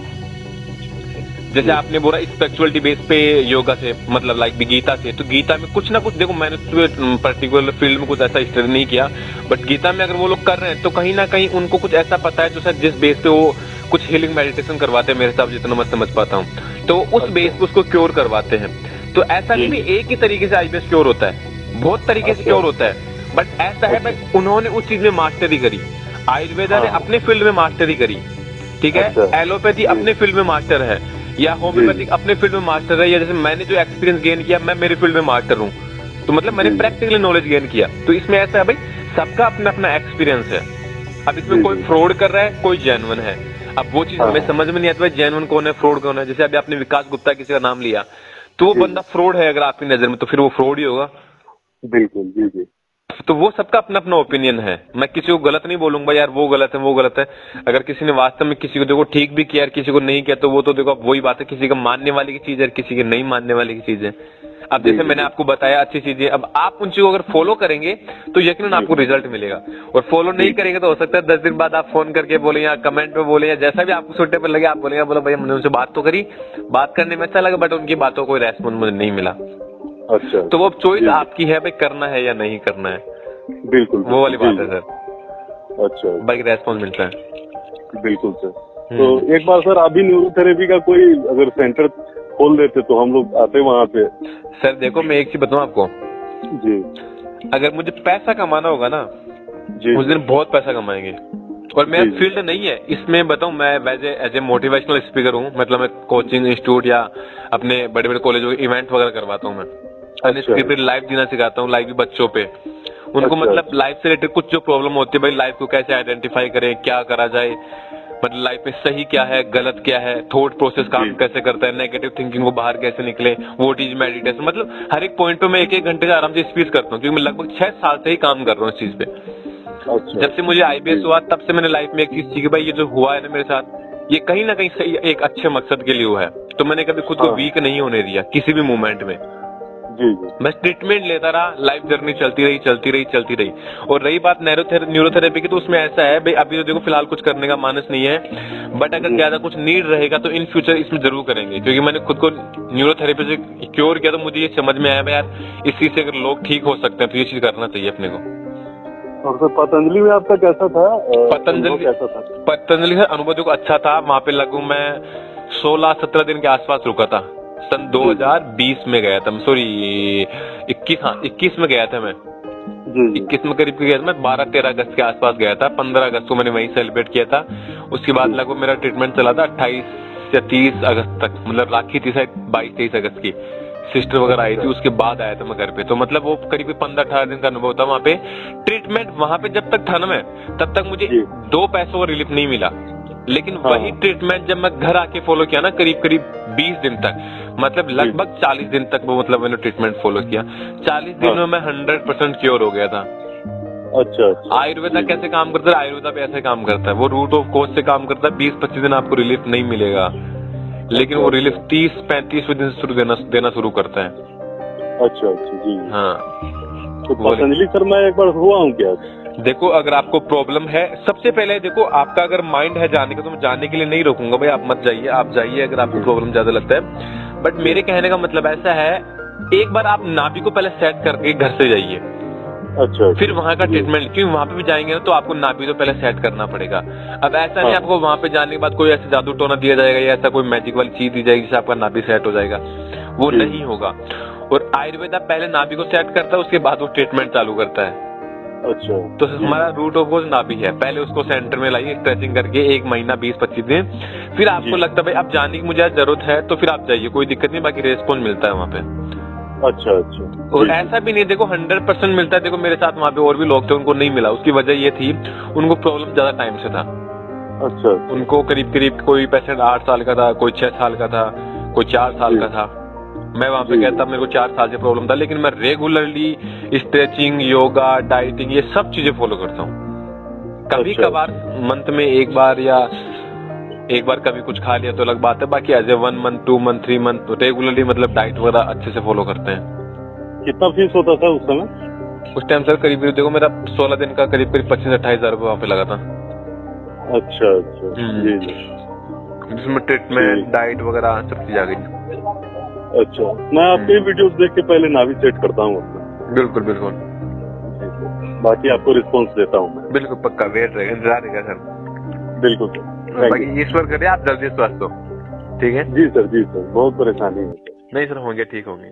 जैसे आपने बोला स्पिरिचुअलिटी बेस पे योगा से, मतलब लाइक भी गीता से, तो गीता में कुछ ना कुछ, देखो मैंने पर्टिकुलर फील्ड में कुछ ऐसा स्टडी नहीं किया, बट गीता में अगर वो लोग कर रहे हैं तो कहीं ना कहीं उनको कुछ ऐसा पता है जो शायद जिस बेस पे वो कुछ हीलिंग मेडिटेशन करवाते हैं, मेरे हिसाब से जितना मैं समझ पाता हूँ, तो उस बेस पे उसको क्योर करवाते हैं। तो ऐसा नहीं भी एक ही तरीके से आईबीएस क्योर होता है, बहुत तरीके से क्योर होता है, बट ऐसा है भाई उन्होंने उस चीज में मास्टरी करी। आयुर्वेदा ने अपने फील्ड में मास्टरी करी, ठीक है, एलोपैथी अपने फील्ड में मास्टर है, या होम्योपैथिक अपने फील्ड में मास्टर है, या जैसे मैंने जो एक्सपीरियंस गेन किया मैं मेरे फील्ड में मास्टर हूँ, तो मतलब मैंने प्रैक्टिकली नॉलेज गेन किया। तो इसमें ऐसा है भाई सबका अपना अपना एक्सपीरियंस है। अब इसमें कोई फ्रॉड कर रहा है, कोई जेन्युइन है। अब वो चीज हमें समझ में नहीं आता भाई जेन्युइन कौन है फ्रॉड कौन है। जैसे अभी आपने विकास गुप्ता किसी का नाम लिया, तो वो बंदा फ्रॉड है अगर आपकी नजर में, तो फिर वो फ्रॉड ही होगा। बिल्कुल। जी जी। तो वो सबका अपना अपना ओपिनियन है, मैं किसी को गलत नहीं बोलूंगा यार वो गलत है वो गलत है। अगर किसी ने वास्तव में किसी को देखो ठीक भी किया, किसी को नहीं किया, तो वो तो देखो अब वही बात है, किसी का मानने वाले की चीज है, किसी की नहीं मानने वाले की चीज है। अब जैसे मैंने आपको बताया अच्छी चीजें, अब आप उन चीजों को अगर फॉलो करेंगे तो यकीनन आपको रिजल्ट मिलेगा, और फॉलो नहीं करेंगे तो हो सकता है 10 दिन बाद आप फोन करके बोले या कमेंट में बोले या जैसा भी आपको सूटेबल लगे आप बोलेंगे, बोलो भैया मैंने उनसे बात तो करी, बात करने में अच्छा लगा, बट उनकी बातों को रेस्पॉन्स मुझे नहीं मिला। अच्छा। तो वो अब चॉइस आपकी है भाई करना है या नहीं करना है। बिल्कुल वो वाली बात है सर। अच्छा। बाइक रेस्पॉन्स मिलता है। बिल्कुल सर। तो एक बार सर आप भी न्यूरोथेरेपी का कोई अगर सेंटर खोल देते तो हम लोग आते वहाँ पे। सर देखो मैं एक चीज बताऊँ आपको जी, अगर मुझे पैसा कमाना होगा ना जी, उस दिन बहुत पैसा कमाएंगे। और मेरा फील्ड नहीं है इसमें, बताऊं मैं वैसे एज ए मोटिवेशनल स्पीकर हूँ, मतलब मैं कोचिंग इंस्टीट्यूट या अपने बड़े बड़े कॉलेजों के इवेंट वगैरह करवाता हूँ। मैं लाइफ जीना सिखाता हूँ, लाइफ भी बच्चों पे, उनको मतलब लाइफ से रिलेटेड कुछ जो प्रॉब्लम होती है भाई लाइफ को कैसे आइडेंटिफाई करें, क्या करा जाए, मतलब लाइफ में सही क्या है गलत क्या है, थॉट प्रोसेस काम कैसे करता है, नेगेटिव थिंकिंग को बाहर कैसे निकले, व्हाट इज मेडिटेशन, मतलब हर एक पॉइंट पे मैं 1-1 घंटे का आराम से स्पीच करता हूँ, क्योंकि मैं लगभग 6 साल से ही काम कर रहा हूँ इस चीज पे। जब से मुझे आईबीएस हुआ तब से मैंने लाइफ में एक चीज सीखी भाई ये जो हुआ है ना मेरे साथ, ये कहीं ना कहीं सही एक अच्छे मकसद के लिए हुआ है। तो मैंने कभी खुद को वीक नहीं होने दिया किसी भी मूवमेंट में। बस ट्रीटमेंट लेता रहा, लाइफ जर्नी चलती रही चलती रही चलती रही। और रही बात न्यूरोथेरेपी की, तो उसमें ऐसा है भाई अभी तो देखो फिलहाल कुछ करने का मानस नहीं है, बट अगर ज्यादा कुछ नीड रहेगा तो इन फ्यूचर इसमें जरूर करेंगे, क्योंकि मैंने खुद को न्यूरोथेरेपी से क्योर किया, तो मुझे ये समझ में आया भाई यार इस चीज से अगर लोग ठीक हो सकते हैं तो ये चीज करना चाहिए अपने को। और सर पतंजलि में आपका कैसा था? पतंजलि से अनुभव देखो अच्छा था। वहाँ पे लगभग मैं 16-17 दिन के आसपास रुका था। सन 2020 में गया था, सॉरी 21 में गया था मैं। 21 में करीब गया था मैं, 12-13 अगस्त के आसपास गया था। 15 अगस्त को मैंने वहीं सेलिब्रेट किया था। उसके बाद लगभग मेरा ट्रीटमेंट चला था 28 या 30 अगस्त तक, मतलब राखी थी शायद 22-23 अगस्त की, सिस्टर वगैरह आई थी, उसके बाद आया था मैं घर पे। तो मतलब वो करीब 15-18 दिन का अनुभव था वहाँ पे। ट्रीटमेंट वहाँ पे जब तक था ना मैं, तब तक मुझे 2 पैसों का रिलीफ नहीं मिला, लेकिन वही ट्रीटमेंट जब मैं घर आके फॉलो किया ना करीब 20 दिन तक, मतलब लगभग 40 दिन तक वो मतलब मैंने ट्रीटमेंट फॉलो किया, 40 दिन में मैं 100% क्योर हो गया था। अच्छा। आयुर्वेदा कैसे काम करता है? आयुर्वेदा भी ऐसे काम करता है, वो रूट ऑफ कॉज से काम करता है। 20-25 दिन आपको रिलीफ नहीं मिलेगा, लेकिन वो रिलीफ 30-35 दिन से देना शुरू करता है। अच्छा जी। हाँ, तो पतंजलि सर मैं एक बार हुआ हूँ क्या? देखो अगर आपको प्रॉब्लम है, सबसे पहले देखो आपका अगर माइंड है जाने का तो मैं जाने के लिए नहीं रोकूंगा भाई, आप मत जाइए, आप जाइए अगर आपको प्रॉब्लम ज्यादा लगता है। बट मेरे कहने का मतलब ऐसा है एक बार आप नाभि को पहले सेट करके घर से जाइए, अच्छा, फिर वहाँ का ट्रीटमेंट, क्योंकि वहाँ पे भी जाएंगे ना तो आपको नाभि तो पहले सेट करना पड़ेगा। अब ऐसा नहीं आपको वहाँ पे जाने के बाद कोई ऐसे जादू टोना दिया जाएगा या ऐसा कोई मैजिक वाली चीज दी जाएगी जिससे आपका नाभि सेट हो जाएगा, वो नहीं होगा। और आयुर्वेदा पहले नाभि को सेट करता है, उसके बाद वो ट्रीटमेंट चालू करता है। अच्छा, तो हमारा रूट ऑफ कोज नाभि है, पहले उसको सेंटर में लाइए, स्ट्रेचिंग करके 1 महीना 20-25 दिन, फिर आपको लगता है भाई अब जाने की मुझे जरूरत है तो फिर आप जाइए, कोई दिक्कत नहीं, बाकी रेस्पॉन्स मिलता है वहाँ पे। अच्छा, अच्छा। और ऐसा भी नहीं देखो 100% मिलता है, देखो मेरे साथ वहाँ पे और भी लोग थे उनको नहीं मिला, उसकी वजह ये थी उनको प्रॉब्लम ज्यादा टाइम से था। अच्छा, उनको करीब करीब कोई पेशेंट 8 साल का था, कोई 6 साल का था, कोई 4 साल का था। मैं वहाँ पे कहता मेरे को 4 साल से प्रॉब्लम था, लेकिन मैं रेगुलरली स्ट्रेचिंग, योगा, डाइटिंग ये सब चीजें फॉलो करता हूँ। कभी कभार मंथ में एक बार या एक बार कभी कुछ खा लिया तो अलग बात है, बाकी as a 1 month 2 month 3 month तो रेगुलरली मतलब डाइट वगैरह अच्छे से फॉलो करते हैं। कितना फीस होता था उस समय? उस टाइम सर करीब देखो मेरा 16 दिन का करीब 25-28 हजार रुपये वहाँ पे लगा था। अच्छा, अच्छा, जी जी। जिसमें ट्रीटमेंट, डाइट वगैरह सब चीज आ गई। अच्छा, मैं आपके वीडियोस देख के पहले नाभि सेट करता हूँ अपना। बिल्कुल बिल्कुल, बाकी आपको रिस्पॉन्स देता हूँ मैं। बिल्कुल पक्का, वेट रहेगा, इंतजार रहेगा सर। बिल्कुल सर, बाकी ईश्वर करे आप जल्दी स्वस्थ हो। ठीक है जी सर, जी सर, बहुत परेशानी है। नहीं सर, होंगे, ठीक होंगे।